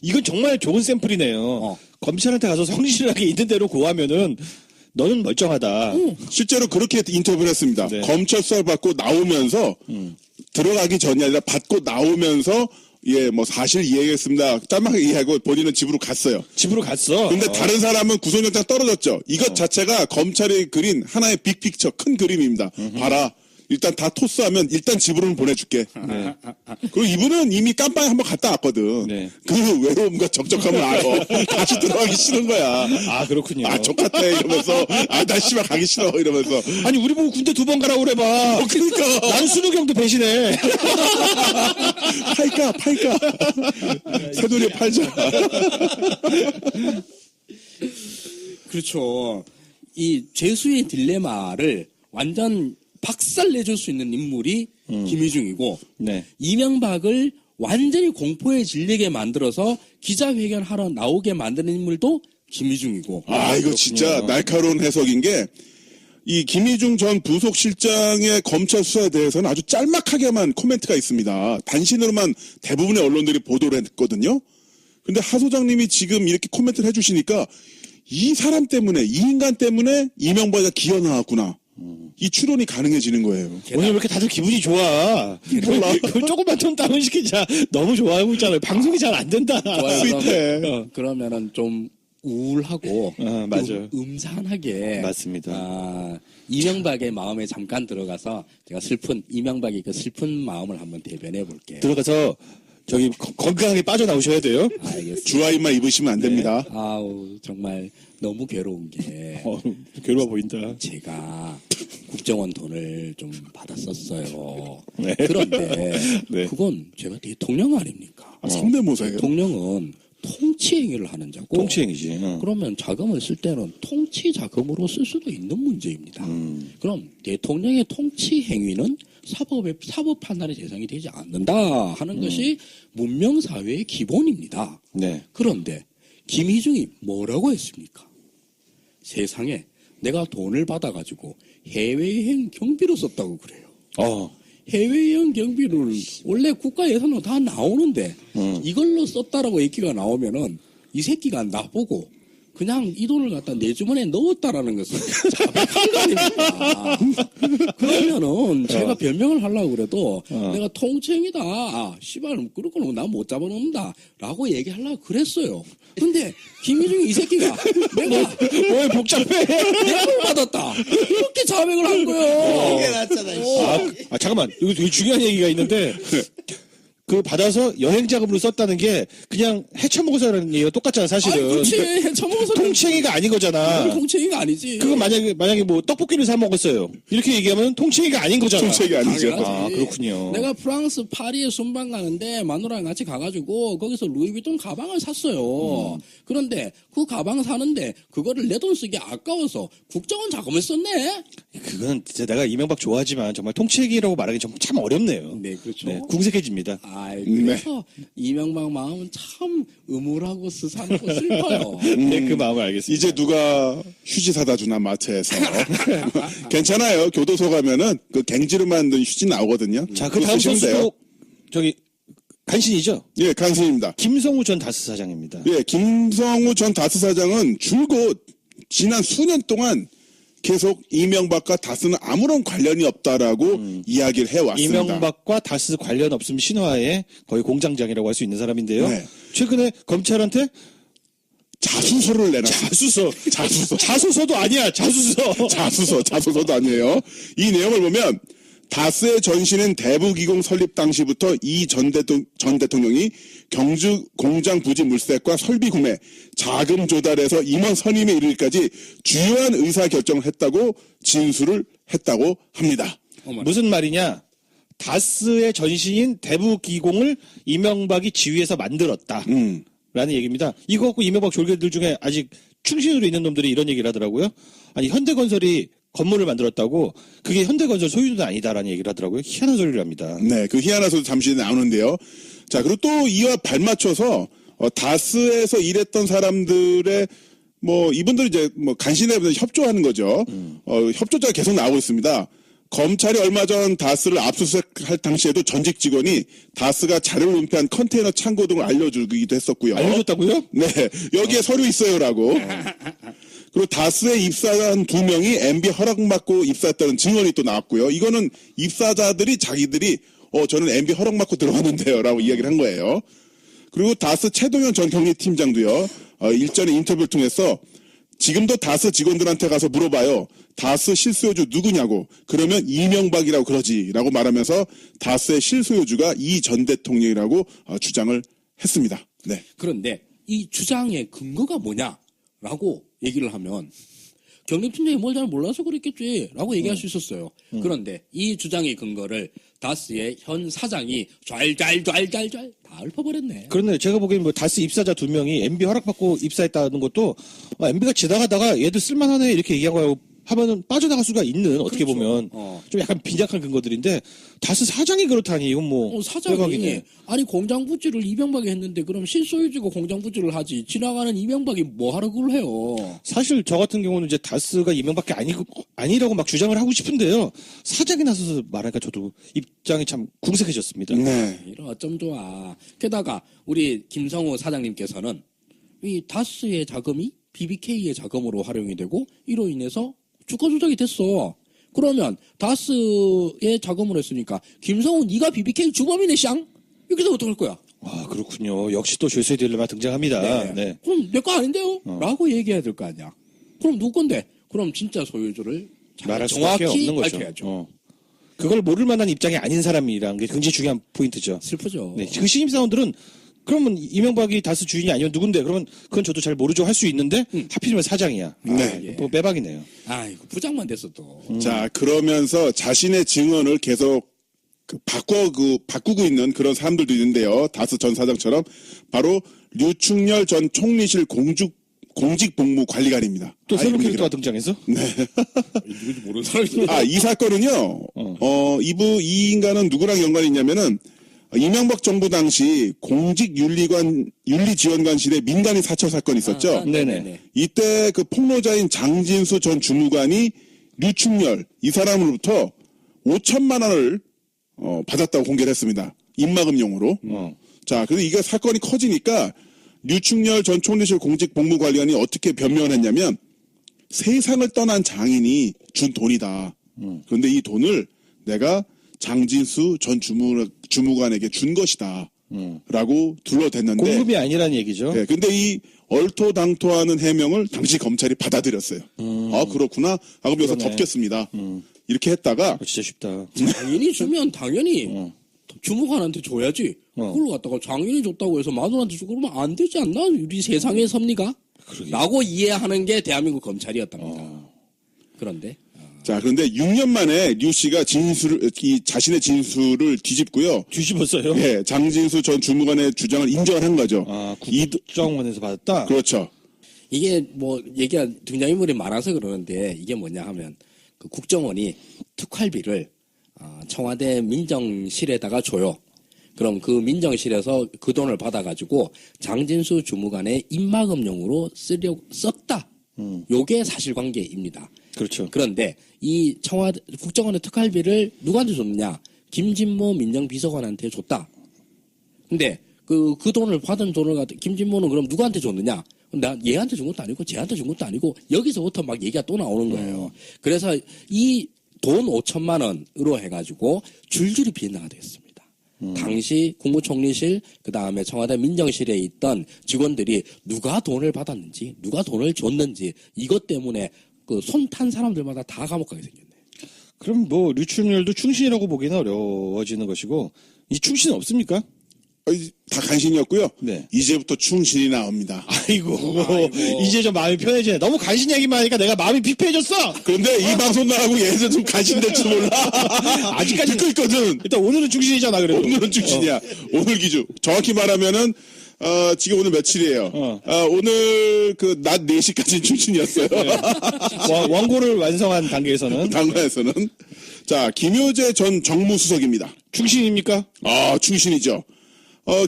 Speaker 2: 이건 정말 좋은 샘플이네요. 검찰한테 가서 성실하게 있는 대로 고하면은 너는 멀쩡하다.
Speaker 1: 실제로 그렇게 인터뷰를 했습니다.
Speaker 2: 네.
Speaker 1: 검찰 수사를 받고 나오면서 들어가기 전이 아니라 받고 나오면서 뭐 사실 이해했습니다. 짤막하게 이해하고 본인은 집으로 갔어요.
Speaker 2: 집으로 갔어.
Speaker 1: 근데 다른 사람은 구속영장 떨어졌죠. 이것 자체가 검찰이 그린 하나의 빅픽처 큰 그림입니다. 봐라. 일단 다 토스하면 일단 집으로는 보내줄게.
Speaker 2: 네.
Speaker 1: 그리고 이분은 이미 깜빵에 한번 갔다 왔거든.
Speaker 2: 네.
Speaker 1: 그 외로움과 적적함을 알아. 다시 들어가기 싫은 거야.
Speaker 2: 그렇군요.
Speaker 1: 족같아 이러면서 나 씨발 가기 싫어 이러면서.
Speaker 2: 아니 우리 보고 군대 2번 가라고 그래봐.
Speaker 1: 그러니까
Speaker 2: 나는 순우경도 배신해.
Speaker 1: 팔까. 새돌이 팔자.
Speaker 3: 그렇죠. 이 죄수의 딜레마를 완전 박살내줄 수 있는 인물이 김희중이고
Speaker 2: 네.
Speaker 3: 이명박을 완전히 공포에 질리게 만들어서 기자회견 하러 나오게 만드는 인물도 김희중이고.
Speaker 1: 이거 진짜 날카로운 해석인 게 이 김희중 전 부속실장의 검찰 수사에 대해서는 아주 짤막하게만 코멘트가 있습니다. 단신으로만 대부분의 언론들이 보도를 했거든요. 근데 하 소장님이 지금 이렇게 코멘트를 해주시니까 이 사람 때문에, 이 인간 때문에 이명박이가 기어 나왔구나. 이 추론이 가능해지는 거예요.
Speaker 2: 오늘 왜 이렇게 다들 기분이 좋아? 몰라. 조금만 좀 다운시키자. 너무 좋아하고 있잖아요. 방송이 잘 안 된다.
Speaker 1: 스윗해.
Speaker 3: 그러면은 좀 우울하고
Speaker 2: 맞아요.
Speaker 3: 음산하게
Speaker 2: 맞습니다.
Speaker 3: 이명박의 마음에 잠깐 들어가서 제가 이명박의 그 슬픈 마음을 한번 대변해 볼게요.
Speaker 2: 들어가서 저기 건강하게 빠져나오셔야 돼요.
Speaker 3: 알겠습니다.
Speaker 1: 주화인만 입으시면 안 됩니다.
Speaker 3: 아우 정말 너무 괴로운 게
Speaker 2: 괴로워 보인다.
Speaker 3: 제가 국정원 돈을 좀 받았었어요.
Speaker 2: 네.
Speaker 3: 그런데
Speaker 2: 네.
Speaker 3: 그건 제가 대통령 아닙니까?
Speaker 1: 성대모사예요.
Speaker 3: 대통령은 통치 행위를 하는 자고
Speaker 2: 통치행위지.
Speaker 3: 그러면 자금을 쓸 때는 통치 자금으로 쓸 수도 있는 문제입니다. 그럼 대통령의 통치 행위는 사법 판단의 대상이 되지 않는다 하는 것이 문명 사회의 기본입니다.
Speaker 2: 네.
Speaker 3: 그런데 김희중이 뭐라고 했습니까? 세상에 내가 돈을 받아가지고 해외여행 경비로 썼다고 그래요. 해외여행 경비를 원래 국가 예산으로 다 나오는데 이걸로 썼다라고 얘기가 나오면은 이 새끼가 나보고 그냥 이 돈을 갖다 내 주머니에 넣었다라는 것은 자백한 거 아닙니까? 그러면은 제가 변명을 하려고 그래도 내가 통칭이다. 씨발 그렇구나 난 못 잡아놓는다. 라고 얘기하려고 그랬어요. 근데 김희중이 이 새끼가 내가
Speaker 2: 왜 복잡해?
Speaker 3: 내가 돈 받았다. 이렇게 자백을 한 거예요.
Speaker 4: 이게 낫잖아.
Speaker 2: 잠깐만. 여기 되게 중요한 얘기가 있는데 그 받아서 여행 자금으로 썼다는 게 그냥 헤쳐먹어서라는 얘기가 똑같잖아 사실은.
Speaker 3: 그렇지. 처먹어서
Speaker 2: 통치행위가 아닌 거잖아.
Speaker 3: 통칭이가 아니지.
Speaker 2: 그거 만약에 뭐 떡볶이를 사 먹었어요. 이렇게 얘기하면 통치행위가 아닌 거잖아.
Speaker 1: 통치행위 아니죠.
Speaker 3: 당연하지.
Speaker 2: 아, 그렇군요.
Speaker 3: 내가 프랑스 파리에 순방 가는데 마누라랑 같이 가가지고 거기서 루이비통 가방을 샀어요. 그런데 그 가방 사는데 그거를 내 돈 쓰기 아까워서 국정원 자금을 썼네.
Speaker 2: 그건 진짜 내가 이명박 좋아하지만 정말 통치행위라고 말하기 참 어렵네요.
Speaker 3: 네, 그렇죠.
Speaker 2: 네, 궁색해집니다.
Speaker 3: 그래서 이명박 마음은 참 음울하고 스산하고 슬퍼요.
Speaker 2: 네, 그 마음을 알겠습니다.
Speaker 1: 이제 누가 휴지 사다 주나 마트에서. 괜찮아요. 교도소 가면은 그 갱지로 만든 휴지 나오거든요.
Speaker 2: 자, 그
Speaker 1: 그거
Speaker 2: 다음
Speaker 1: 쓰시면 돼요.
Speaker 2: 선수도 저기 간신이죠.
Speaker 1: 예, 강신입니다.
Speaker 2: 김성우 전 다스 사장입니다.
Speaker 1: 예, 김성우 전 다스 사장은 줄곧 지난 수년 동안 계속 이명박과 다스는 아무런 관련이 없다라고 이야기를 해왔습니다.
Speaker 2: 이명박과 다스 관련 없음 신화의 거의 공장장이라고 할 수 있는 사람인데요.
Speaker 1: 네.
Speaker 2: 최근에 검찰한테
Speaker 1: 자수서를 내놨어요.
Speaker 2: 자수서도 아니야.
Speaker 1: 자수서도 아니에요. 이 내용을 보면 다스의 전신은 대부기공 설립 당시부터 이 전 대통령이 경주 공장 부지 물색과 설비 구매, 자금 조달에서 임원 선임에 이르기까지 주요한 의사 결정을 했다고 진술을 했다고 합니다.
Speaker 2: 무슨 말이냐? 다스의 전신인 대부기공을 이명박이 지휘해서 만들었다. 라는 얘기입니다. 이거 갖고 이명박 졸개들 중에 아직 충신으로 있는 놈들이 이런 얘기를 하더라고요. 아니 현대건설이 건물을 만들었다고 그게 현대건설 소유는 아니다라는 얘기를 하더라고요. 희한한 소리를 합니다.
Speaker 1: 네, 그 희한한 소리 잠시 나오는데요. 자, 그리고 또 이와 발맞춰서 다스에서 일했던 사람들의 이분들이 이제 간신에 협조하는 거죠. 협조자가 계속 나오고 있습니다. 검찰이 얼마 전 다스를 압수수색할 당시에도 전직 직원이 다스가 자료를 은폐한 컨테이너 창고 등을 알려주기도 했었고요.
Speaker 2: 알려줬다고요?
Speaker 1: 네, 여기에 서류 있어요라고. 그리고 다스에 입사한 2명이 MB 허락받고 입사했다는 증언이 또 나왔고요. 이거는 입사자들이 자기들이 저는 MB 허락받고 들어갔는데요라고 이야기를 한 거예요. 그리고 다스 최동현 전 경리팀장도요. 일전에 인터뷰를 통해서 지금도 다스 직원들한테 가서 물어봐요. 다스 실소유주 누구냐고. 그러면 이명박이라고 그러지라고 말하면서 다스의 실소유주가 이 전 대통령이라고 주장을 했습니다. 네.
Speaker 3: 그런데 이 주장의 근거가 뭐냐라고 얘기를 하면 경림팀장이 뭘 잘 몰라서 그랬겠지라고 얘기할 수 있었어요. 그런데 이 주장의 근거를 다스의 현 사장이 잘 다 읊어버렸네.
Speaker 2: 그런데 제가 보기엔 다스 입사자 2명이 MB 허락받고 입사했다는 것도 MB가 지나가다가 얘들 쓸만하네 이렇게 얘기한 거예요. 하면은 빠져나갈 수가 있는 어떻게
Speaker 3: 그렇죠.
Speaker 2: 보면 좀 약간 빈약한 근거들인데 다스 사장이 그렇다니 이건
Speaker 3: 사장이
Speaker 2: 대박이네.
Speaker 3: 아니 공장 부지를 이명박이 했는데 그럼 실소유주가 공장 부지를 하지 지나가는 이명박이 뭐하러 그걸 해요.
Speaker 2: 사실 저 같은 경우는 이제 다스가 이명밖에 아니라고 막 주장을 하고 싶은데요. 사장이 나서서 말하니까 저도 입장이 참 궁색해졌습니다.
Speaker 1: 네.
Speaker 3: 이런 어쩜 좋아. 게다가 우리 김성호 사장님께서는 이 다스의 자금이 BBK의 자금으로 활용이 되고 이로 인해서 주가 조작이 됐어. 그러면 다스의 자금으로 했으니까 김성우 네가 BBK 주범이네 쌍? 이렇게 되면 어떡할 거야?
Speaker 2: 아 그렇군요. 역시 또 죄수의 딜레마 등장합니다. 네.
Speaker 3: 그럼 내 거 아닌데요? 라고 얘기해야 될 거 아니야. 그럼 누구 건데? 그럼 진짜 소유주를
Speaker 2: 말할 수밖에
Speaker 3: 정확히
Speaker 2: 없는 거죠.
Speaker 3: 밝혀야죠.
Speaker 2: 그걸 모를 만한 입장이 아닌 사람이라는 게 굉장히 중요한 포인트죠.
Speaker 3: 슬프죠.
Speaker 2: 네, 그 신입사원들은 그러면 이명박이 다스 주인이 아니면 누군데? 그러면 그건 저도 잘 모르죠 할 수 있는데 하필이면 사장이야.
Speaker 1: 네.
Speaker 3: 예.
Speaker 2: 뭐 빼박이네요.
Speaker 3: 아이고 부장만 됐어도.
Speaker 1: 자, 그러면서 자신의 증언을 계속 바꾸고 있는 그런 사람들도 있는데요. 다스 전 사장처럼 바로 류충렬 전 총리실 공직복무관리관입니다.
Speaker 2: 또 새로운
Speaker 1: 이름이
Speaker 2: 캐릭터가 등장해서?
Speaker 3: 누군지 모르는 사람이.
Speaker 1: 이 사건은요, 이 인간은 누구랑 연관이 있냐면은, 이명박 정부 당시 윤리지원관실에 민간인 사찰 사건이 있었죠.
Speaker 2: 네네.
Speaker 1: 이때 그 폭로자인 장진수 전 주무관이 류충렬, 이 사람으로부터 5천만 원을, 받았다고 공개를 했습니다. 입막음용으로. 자, 그래서 이게 사건이 커지니까, 류충렬 전 총리실 공직복무관리관이 어떻게 변명을 했냐면, 세상을 떠난 장인이 준 돈이다. 그런데 이 돈을 내가 장진수 전 주무관에게 준 것이다. 라고 둘러댔는데.
Speaker 2: 공금이 아니라는 얘기죠.
Speaker 1: 네, 근데 이 얼토당토하는 해명을 당시 검찰이 받아들였어요. 아, 그렇구나. 하고 여기서
Speaker 2: 그러네.
Speaker 1: 덮겠습니다. 이렇게 했다가.
Speaker 2: 진짜 쉽다.
Speaker 3: 장인이 주면 당연히 주무관한테 줘야지. 그걸 갖다가 장인이 줬다고 해서 마누라한테 주고 그러면 안 되지 않나? 우리 세상의 섭리가? 라고 이해하는 게 대한민국 검찰이었답니다. 그런데
Speaker 1: 자, 그런데 6년 만에 류 씨가 자신의 진술을 뒤집고요.
Speaker 2: 뒤집었어요?
Speaker 1: 예, 장진수 전 주무관의 주장을 인정을 한 거죠.
Speaker 2: 아, 국정원에서 받았다?
Speaker 1: 그렇죠.
Speaker 3: 이게 뭐 얘기가 등장인물이 많아서 그러는데 이게 뭐냐 하면 그 국정원이 특활비를 청와대 민정실에다가 줘요. 그럼 그 민정실에서 그 돈을 받아가지고 장진수 주무관의 입막음용으로 썼다. 요게 사실관계입니다.
Speaker 2: 그렇죠.
Speaker 3: 그런데 이 청와대 국정원의 특활비를 누구한테 줬느냐? 김진모 민정비서관한테 줬다. 근데 그 돈을 받은 돈을 김진모는 그럼 누구한테 줬느냐? 나 얘한테 준 것도 아니고 쟤한테 준 것도 아니고 여기서부터 막 얘기가 또 나오는 거예요. 그래서 이 돈 5천만 원으로 해가지고 줄줄이 비난가 됐습니다. 당시 국무총리실 그다음에 청와대 민정실에 있던 직원들이 누가 돈을 받았는지 누가 돈을 줬는지 이것 때문에 그 손 탄 사람들마다 다 감옥 가게 생겼네.
Speaker 2: 그럼 뭐 류충렬도 충신이라고 보기는 어려워지는 것이고 이 충신은 없습니까?
Speaker 1: 다 간신이었고요.
Speaker 2: 네.
Speaker 1: 이제부터 충신이 나옵니다.
Speaker 2: 아이고. 이제 좀 마음이 편해지네. 너무 간신 얘기만 하니까 내가 마음이 피폐해졌어.
Speaker 1: 그런데 이 방송 나가고 얘네들 좀 간신될지 몰라.
Speaker 2: 아직까지
Speaker 1: 듣고 있거든.
Speaker 2: 일단 오늘은 충신이잖아 그래도.
Speaker 1: 오늘은 충신이야. 오늘 기준. 정확히 말하면은 지금 오늘 며칠이에요. 오늘 그 낮 4시까지는 충신이었어요.
Speaker 2: 원고를 완성한 단계에서는
Speaker 1: 당과에서는. 자, 김효재 전 정무수석입니다.
Speaker 2: 충신입니까?
Speaker 1: 충신이죠.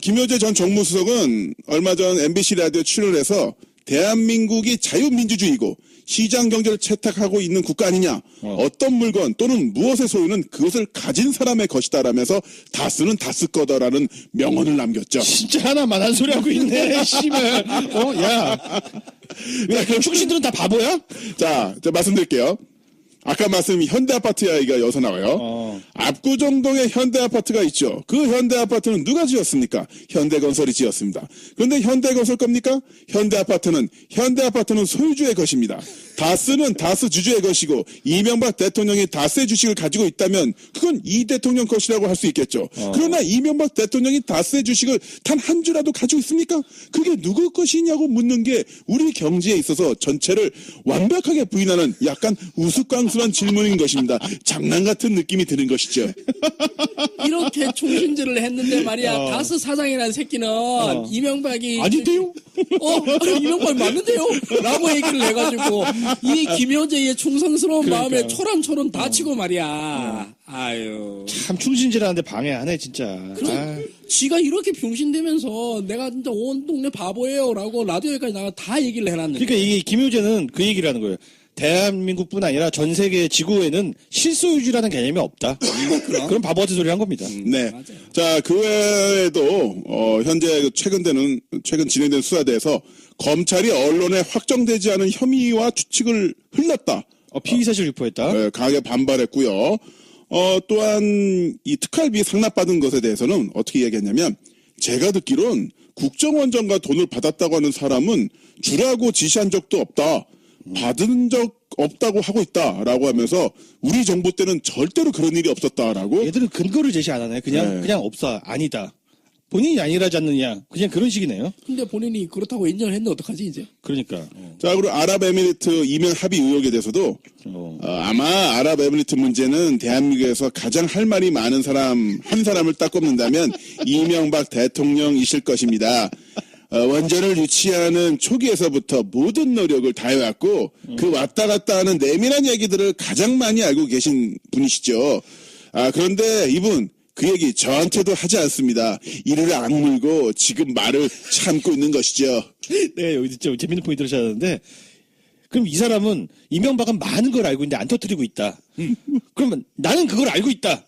Speaker 1: 김효재 전 정무수석은 얼마 전 MBC 라디오 출연해서 대한민국이 자유민주주의고 시장 경제를 채택하고 있는 국가 아니냐. 어떤 물건 또는 무엇의 소유는 그것을 가진 사람의 것이다라면서 다스는 다스 거다라는 명언을 남겼죠.
Speaker 2: 진짜 하나만 한 소리 하고 있네. 씨발. 야. 왜 그럼 충신들은 다 바보야?
Speaker 1: 자, 말씀드릴게요. 아까 말씀 현대아파트 이야기가 여기서 나와요. 압구정동에 현대아파트가 있죠. 그 현대아파트는 누가 지었습니까? 현대건설이 지었습니다. 그런데 현대건설 겁니까? 현대아파트는 소유주의 것입니다. 다스는 다스 주주의 것이고 이명박 대통령이 다스의 주식을 가지고 있다면 그건 이 대통령 것이라고 할 수 있겠죠. 그러나 이명박 대통령이 다스의 주식을 단 한 주라도 가지고 있습니까? 그게 누구 것이냐고 묻는 게 우리 경제에 있어서 전체를 완벽하게 부인하는 약간 우스꽝스러운 질문인 것입니다. 장난 같은 느낌이 드는 것이죠.
Speaker 3: 이렇게 충신질을 했는데 말이야 다스 사장이라는 새끼는 이명박이
Speaker 2: 아닌데요?
Speaker 3: 이명박이 맞는데요? 라고 얘기를 해가지고 이 김효재의 충성스러운 마음에 초란초란 다치고 말이야. 아유.
Speaker 2: 참 충신질하는데 방해하네 진짜.
Speaker 3: 지가 이렇게 병신되면서 내가 진짜 온 동네 바보예요라고 라디오에까지 나가 다 얘기를 해놨는데.
Speaker 2: 그러니까 이게 김효재는 그 얘기를 하는 거예요. 대한민국뿐 아니라 전 세계 지구에는 실소유주라는 개념이 없다. 그런 바보 같은 소리 한 겁니다.
Speaker 1: 네.
Speaker 3: 맞아요.
Speaker 1: 자, 그 외에도, 현재 최근 진행된 수사대에서 검찰이 언론에 확정되지 않은 혐의와 추측을 흘렸다.
Speaker 2: 피의사실 유포했다.
Speaker 1: 네, 강하게 반발했고요. 또한 이 특활비 상납받은 것에 대해서는 어떻게 얘기했냐면, 제가 듣기론 국정원장과 돈을 받았다고 하는 사람은 주라고 지시한 적도 없다. 받은 적 없다고 하고 있다라고 하면서 우리 정부 때는 절대로 그런 일이 없었다라고.
Speaker 2: 얘들은 근거를 제시 안 하네. 그냥
Speaker 1: 네.
Speaker 2: 없어. 아니다. 본인이 아니라지 않느냐. 그냥 그런 식이네요.
Speaker 3: 근데 본인이 그렇다고 인정을 했는데 어떡하지 이제?
Speaker 2: 그러니까.
Speaker 1: 자, 그리고 아랍에미리트 이면 합의 의혹에 대해서도 아마 아랍에미리트 문제는 대한민국에서 가장 할 말이 많은 사람 한 사람을 딱 꼽는다면 이명박 대통령이실 것입니다. 원전을 유치하는 초기에서부터 모든 노력을 다해왔고 그 왔다 갔다 하는 내밀한 얘기들을 가장 많이 알고 계신 분이시죠. 그런데 이분 그 얘기 저한테도 하지 않습니다. 이를 악물고 지금 말을 참고 있는 것이죠.
Speaker 2: 네, 여기 진짜 재밌는 포인트를 찾았는데, 그럼 이 사람은 이명박은 많은 걸 알고 있는데 안 터뜨리고 있다. 그러면 나는 그걸 알고 있다.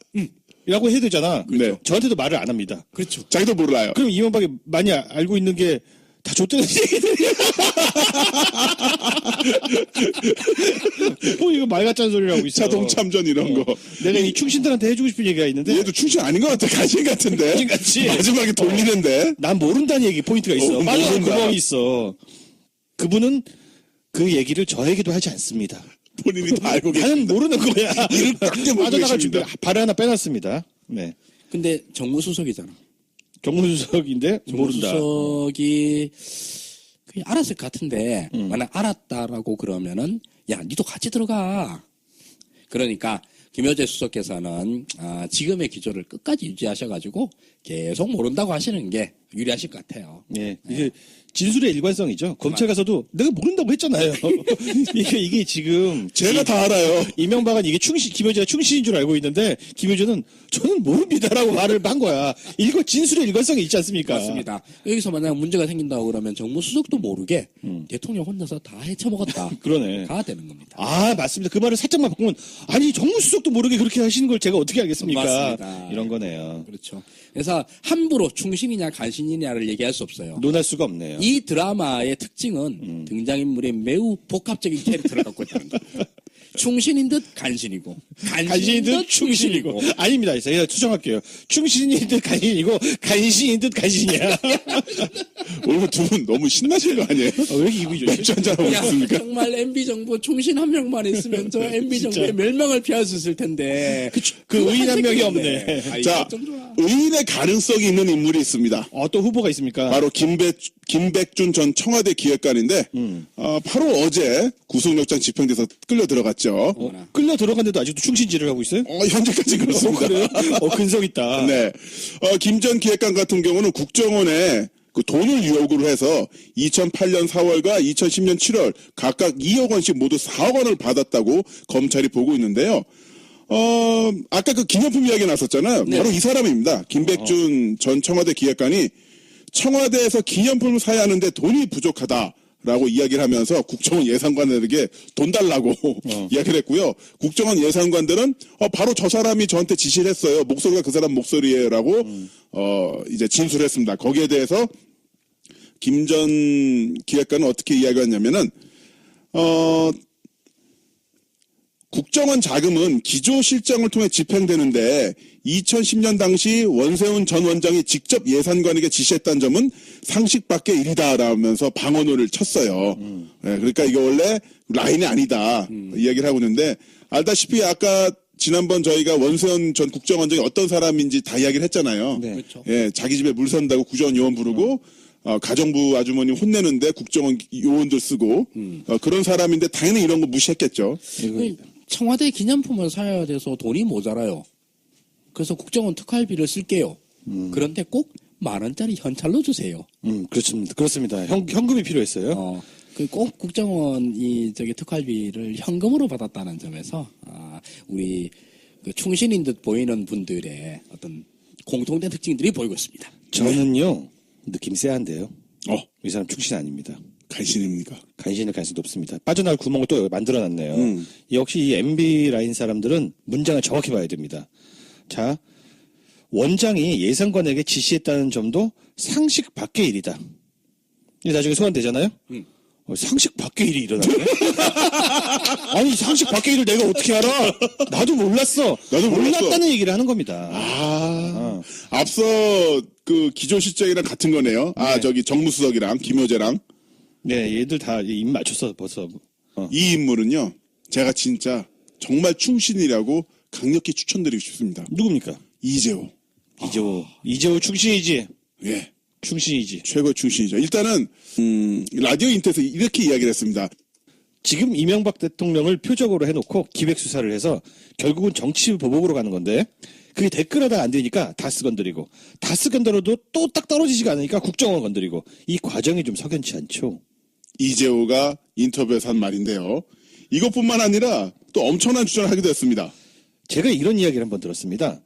Speaker 2: 라고 해야 되잖아.
Speaker 1: 네.
Speaker 2: 저한테도 말을 안 합니다.
Speaker 3: 그렇죠.
Speaker 1: 자기도 몰라요.
Speaker 2: 그럼 이명박이 많이 알고 있는 게 다 줬다는 얘기들이야. 이거 말 같지 않은 소리를 하고 있어.
Speaker 1: 자동 참전 이런 거.
Speaker 2: 내가 이 충신들한테 해주고 싶은 얘기가 있는데.
Speaker 1: 얘도 충신 아닌 것 같아. 가신 같은데.
Speaker 2: 가신같이.
Speaker 1: 마지막에 돌리는데.
Speaker 2: 난 모른다는 얘기 포인트가 있어. 빠져나간
Speaker 1: 모른다.
Speaker 2: 구멍이 있어. 그분은 그 얘기를 저에게도 하지 않습니다.
Speaker 1: 본인이 다 알고 계시
Speaker 2: 나는 모르는 거야.
Speaker 1: 이를 딱 깨물고
Speaker 2: 빠져나갈 준비
Speaker 1: 계십니다.
Speaker 2: 발을 하나 빼놨습니다. 네.
Speaker 3: 근데 정무수석이잖아.
Speaker 2: 정무수석인데 모른다.
Speaker 3: 정무수석이 그냥 알았을 것 같은데 만약 알았다라고 그러면은 야 니도 같이 들어가. 그러니까 김여재 수석께서는 지금의 기조를 끝까지 유지하셔가지고 계속 모른다고 하시는 게 유리하실 것 같아요.
Speaker 2: 네. 이게 진술의 일관성이죠. 검찰 가서도 내가 모른다고 했잖아요. 이게 지금
Speaker 1: 제가 다 알아요.
Speaker 2: 이명박은 이게 김여재가 충신인 줄 알고 있는데 김여재는 저는 모릅니다라고 말을 한 거야. 이거 진술의 일관성이 있지 않습니까?
Speaker 3: 맞습니다. 여기서 만약 문제가 생긴다고 그러면 정무수석도 모르게 대통령 혼자서 다 헤쳐먹었다.
Speaker 2: 그러네.
Speaker 3: 가 되는 겁니다.
Speaker 2: 맞습니다. 그 말을 살짝만 바꾸면 아니 정무수석도 모르게 그렇게 하시는 걸 제가 어떻게 알겠습니까?
Speaker 3: 맞습니다.
Speaker 2: 이런 거네요.
Speaker 3: 그렇죠. 그래서 함부로 충신이냐 간신이냐를 얘기할 수 없어요.
Speaker 2: 논할 수가 없네요.
Speaker 3: 이 드라마의 특징은 등장인물이 매우 복합적인 캐릭터를 갖고 있다는 겁니다. 충신인 듯 간신이고
Speaker 2: 간신인 듯 충신이고. 아닙니다. 제가 수정할게요. 충신인 듯 간신이고 간신인 듯 간신이야.
Speaker 1: 오늘 두 분 너무 신나신 거 아니에요?
Speaker 2: 왜 이렇게 기분이 좋지?
Speaker 1: 맥주 한잔 하고
Speaker 3: 야,
Speaker 1: 있습니까?
Speaker 3: 정말 MB정부 충신 한 명만 있으면 저 MB정부의 멸망을 피할 수 있을 텐데
Speaker 2: 그 의인 한 명이
Speaker 3: 없네.
Speaker 2: 없네.
Speaker 1: 자, 의인의 가능성이 있는 인물이 있습니다.
Speaker 2: 또 후보가 있습니까?
Speaker 1: 바로 김백준 전 청와대 기획관인데 바로 어제 구속영장 집행돼서 끌려 들어갔죠.
Speaker 2: 끌려 들어갔는데도 아직도 충신질을 하고 있어요?
Speaker 1: 현재까지 그렇습니다.
Speaker 2: 그래요? 근성 있다.
Speaker 1: 네. 김 전 기획관 같은 경우는 국정원에 그 돈을 유혹으로 해서 2008년 4월과 2010년 7월 각각 2억 원씩 모두 4억 원을 받았다고 검찰이 보고 있는데요. 아까 그 기념품 이야기 나왔었잖아요.
Speaker 3: 네.
Speaker 1: 바로 이 사람입니다. 김백준 전 청와대 기획관이 청와대에서 기념품을 사야 하는데 돈이 부족하다라고 이야기를 하면서 국정원 예산관들에게 돈 달라고 이야기를 했고요. 국정원 예산관들은 바로 저 사람이 저한테 지시를 했어요. 목소리가 그 사람 목소리예요라고 이제 진술을 했습니다. 거기에 대해서 김 전 기획관은 어떻게 이야기했냐면은 국정원 자금은 기조실정을 통해 집행되는데 2010년 당시 원세훈 전 원장이 직접 예산관에게 지시했다는 점은 상식 밖의 일이다라면서 방어노를 쳤어요. 네, 그러니까 이게 원래 라인이 아니다 이야기를 하고 있는데 알다시피 아까 지난번 저희가 원세훈 전 국정원장이 어떤 사람인지 다 이야기를 했잖아요.
Speaker 2: 네.
Speaker 3: 그렇죠.
Speaker 1: 예, 자기 집에 물 산다고 구조원 요원 부르고 가정부 아주머니 혼내는데 국정원 요원들 쓰고 그런 사람인데 당연히 이런 거 무시했겠죠.
Speaker 3: 청와대 기념품을 사야 돼서 돈이 모자라요. 그래서 국정원 특활비를 쓸게요. 그런데 꼭 10,000원짜리 현찰로 주세요.
Speaker 2: 그렇습니다. 현금이 필요했어요.
Speaker 3: 꼭 국정원이 특활비를 현금으로 받았다는 점에서 우리 그 충신인 듯 보이는 분들의 어떤 공통된 특징들이 보이고 있습니다.
Speaker 2: 저는요 느낌 쎄한데요.
Speaker 1: 어,
Speaker 2: 이 사람 충신 아닙니다.
Speaker 1: 간신입니까?
Speaker 2: 간신일 가능성이 높습니다. 빠져나갈 구멍을 또 만들어놨네요. 역시 이 MB 라인 사람들은 문장을 정확히 봐야 됩니다. 자, 원장이 예산관에게 지시했다는 점도 상식 밖의 일이다. 이게 나중에 소환되잖아요? 상식 밖의 일이 일어나네? 아니, 상식 밖의 일을 내가 어떻게 알아? 나도 몰랐어.
Speaker 1: 나도 몰랐어.
Speaker 2: 몰랐다는 얘기를 하는 겁니다.
Speaker 1: 앞서 그 기조실장이랑 같은 거네요. 저기 정무수석이랑 김여재랑
Speaker 2: 네, 얘들 다 입 맞췄어, 벌써.
Speaker 1: 이 인물은요. 제가 진짜 정말 충신이라고 강력히 추천드리고 싶습니다.
Speaker 2: 누굽니까?
Speaker 1: 이재호.
Speaker 2: 이재호 충신이지.
Speaker 1: 예.
Speaker 2: 충신이지.
Speaker 1: 최고의 충신이죠. 일단은 라디오 인터에서 이렇게 이야기를 했습니다.
Speaker 2: 지금 이명박 대통령을 표적으로 해놓고 기획 수사를 해서 결국은 정치 보복으로 가는 건데 그게 댓글하다 안 되니까 다스 건드리고 다스 건드려도 또 딱 떨어지지가 않으니까 국정원 건드리고 이 과정이 좀 석연치 않죠.
Speaker 1: 이재호가 인터뷰에서 한 말인데요. 이것뿐만 아니라 또 엄청난 주장을 하기도 했습니다.
Speaker 2: 제가 이런 이야기를 한번 들었습니다.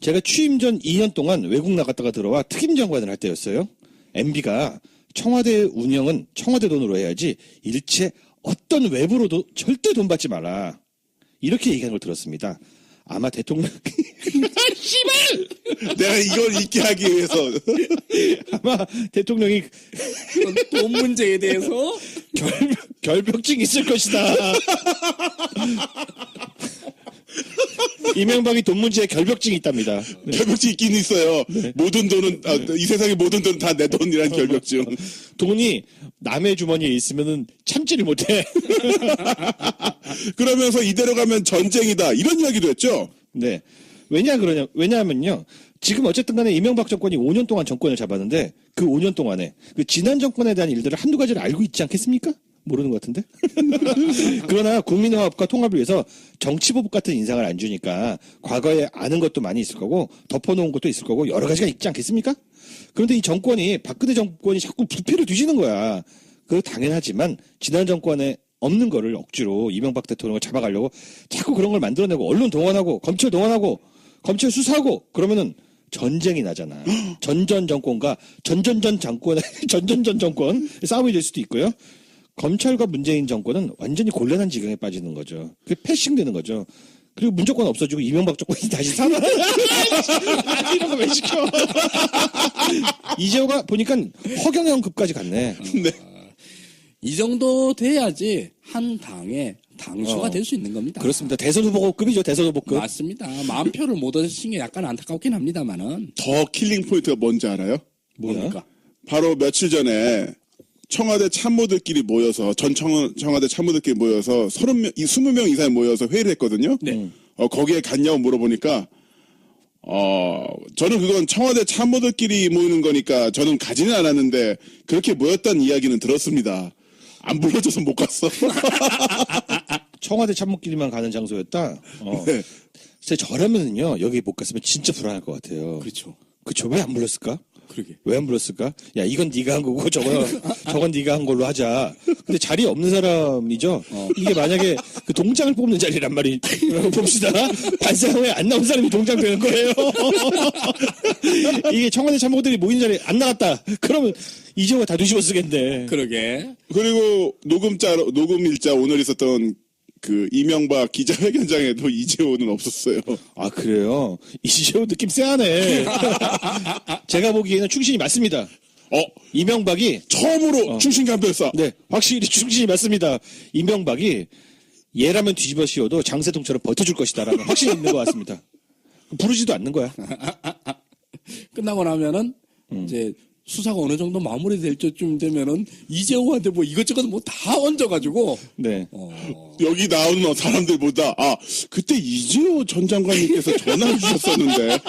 Speaker 2: 제가 취임 전 2년 동안 외국 나갔다가 들어와 특임장관을 할 때였어요. MB가 청와대 운영은 청와대 돈으로 해야지 일체 어떤 외부로도 절대 돈 받지 마라. 이렇게 얘기하는 걸 들었습니다. 아마 대통령
Speaker 3: 씨발!
Speaker 1: 내가 이걸 잊게 하기 위해서
Speaker 2: 아마 대통령이
Speaker 3: 돈 문제에 대해서
Speaker 2: 결벽증이 있을 것이다. 이명박이 돈 문제에 결벽증이 있답니다.
Speaker 1: 결벽증 있긴 있어요. 모든 돈은 이 세상의 모든 돈은 다 내 돈이라는 결벽증.
Speaker 2: 돈이 남의 주머니에 있으면은 참지를 못해.
Speaker 1: 그러면서 이대로 가면 전쟁이다 이런 이야기도 했죠.
Speaker 2: 네. 왜냐하면요. 지금 어쨌든 간에 이명박 정권이 5년 동안 정권을 잡았는데 그 5년 동안에 그 지난 정권에 대한 일들을 한두 가지를 알고 있지 않겠습니까? 모르는 것 같은데? 그러나 국민화합과 통합을 위해서 정치보복 같은 인상을 안 주니까 과거에 아는 것도 많이 있을 거고 덮어놓은 것도 있을 거고 여러 가지가 있지 않겠습니까? 그런데 이 정권이 박근혜 정권이 자꾸 부패를 뒤지는 거야. 그거 당연하지만 지난 정권에 없는 거를 억지로 이명박 대통령을 잡아가려고 자꾸 그런 걸 만들어내고 언론 동원하고 검찰 동원하고 검찰 수사하고 그러면은 전쟁이 나잖아. 전전 정권과 전전전 정권 싸움이 될 수도 있고요. 검찰과 문재인 정권은 완전히 곤란한 지경에 빠지는 거죠. 그게 패싱되는 거죠. 그리고 문정권 없어지고 이명박 정권이 다시 살아. 이런 거 왜 시켜? 이재호가 보니까 허경영급까지 갔네.
Speaker 1: 네.
Speaker 3: 이 정도 돼야지 한 당의 당수가 될 수 있는 겁니다.
Speaker 2: 그렇습니다. 대선 후보급이죠. 대선 후보급.
Speaker 3: 맞습니다. 마음 표를 못 얻으신 게 약간 안타깝긴 합니다만은.
Speaker 1: 더 킬링 포인트가 뭔지 알아요?
Speaker 3: 뭡니까?
Speaker 1: 바로 며칠 전에 청와대 참모들끼리 모여서 청와대 참모들끼리 모여서 20명 이상이 모여서 회의를 했거든요.
Speaker 3: 네.
Speaker 1: 거기에 갔냐고 물어보니까 저는 그건 청와대 참모들끼리 모이는 거니까 저는 가지는 않았는데 그렇게 모였다는 이야기는 들었습니다. 안 불러줘서 못 갔어.
Speaker 2: 청와대 참모끼리만 가는 장소였다.
Speaker 1: 네.
Speaker 2: 저라면은요 여기 못 갔으면 진짜 불안할 것 같아요.
Speaker 3: 그렇죠.
Speaker 2: 그쵸? 왜 안 불렀을까?
Speaker 3: 그러게.
Speaker 2: 왜 안 불렀을까? 야 이건 네가 한 거고 저건 네가 한 걸로 하자. 근데 자리에 없는 사람이죠. 이게 만약에 그 동장을 뽑는 자리란 말이 봅시다. 반상회에 안 나온 사람이 동장 되는 거예요. 이게 청와대 참모들이 모이는 자리에 안 나갔다. 그러면 이재호가 다 뒤집어 쓰겠네.
Speaker 3: 그러게.
Speaker 1: 그리고 녹음 일자 오늘 있었던 그 이명박 기자회견장에도 이재호는 없었어요.
Speaker 2: 아 그래요? 이재호 느낌 쎄하네. 제가 보기에는 충신이 맞습니다. 이명박이
Speaker 1: 처음으로 충신간별사.
Speaker 2: 네 확실히 충신이 맞습니다. 이명박이 얘라면 뒤집어 씌워도 장세동처럼 버텨줄 것이다라는 확신이 있는 것 같습니다. 부르지도 않는 거야.
Speaker 3: 끝나고 나면은 이제 수사가 어느 정도 마무리될 때쯤 되면은 이재호한테 뭐 이것저것 뭐 다 얹어가지고
Speaker 2: 네.
Speaker 1: 여기 나오는 사람들보다 그때 이재호 전 장관님께서 전화를 주셨었는데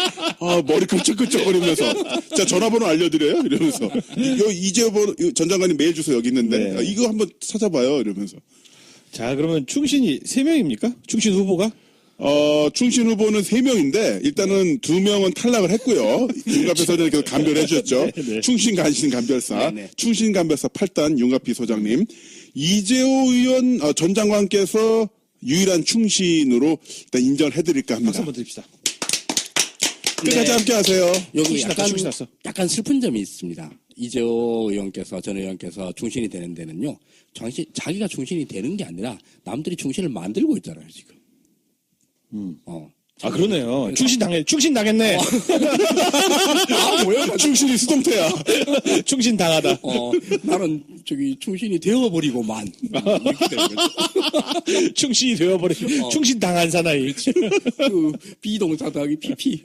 Speaker 1: 머리 끈적끈적거리면서 자 전화번호 알려드려요 이러면서 이재호 전 장관님 메일 주소 여기 있는데
Speaker 2: 네.
Speaker 1: 이거 한번 찾아봐요 이러면서
Speaker 2: 자 그러면 충신이 3명입니까? 충신 후보가?
Speaker 1: 충신 후보는 3명인데 일단은 2명은 탈락을 했고요. 윤갑희 소장님께서 간별해 주셨죠.
Speaker 2: 네.
Speaker 1: 충신 간신 간별사,
Speaker 3: 네.
Speaker 1: 충신 간별사 8단 윤갑희 소장님, 이재호 의원 전 장관께서 유일한 충신으로 일단 인정을 해드릴까 합니다.
Speaker 2: 박수 한번 드립시다.
Speaker 1: 끝까지 함께 하세요.
Speaker 3: 여기
Speaker 2: 충신 났다, 충신 났어.
Speaker 3: 약간 슬픈 점이 있습니다. 이재호 의원께서 전 의원께서 충신이 되는 데는요. 자기가 충신이 되는 게 아니라 남들이 충신을 만들고 있잖아요 지금.
Speaker 2: 아 그러네요. 충신 당했네.
Speaker 3: 뭐야?
Speaker 1: 충신이 수동태야.
Speaker 2: 충신 당하다.
Speaker 3: 나는 충신이 되어버리고만 이렇게 되는 거죠.
Speaker 2: 충신이 되어버린 충신 당한 사나이.
Speaker 3: 그 비동사다기 PP.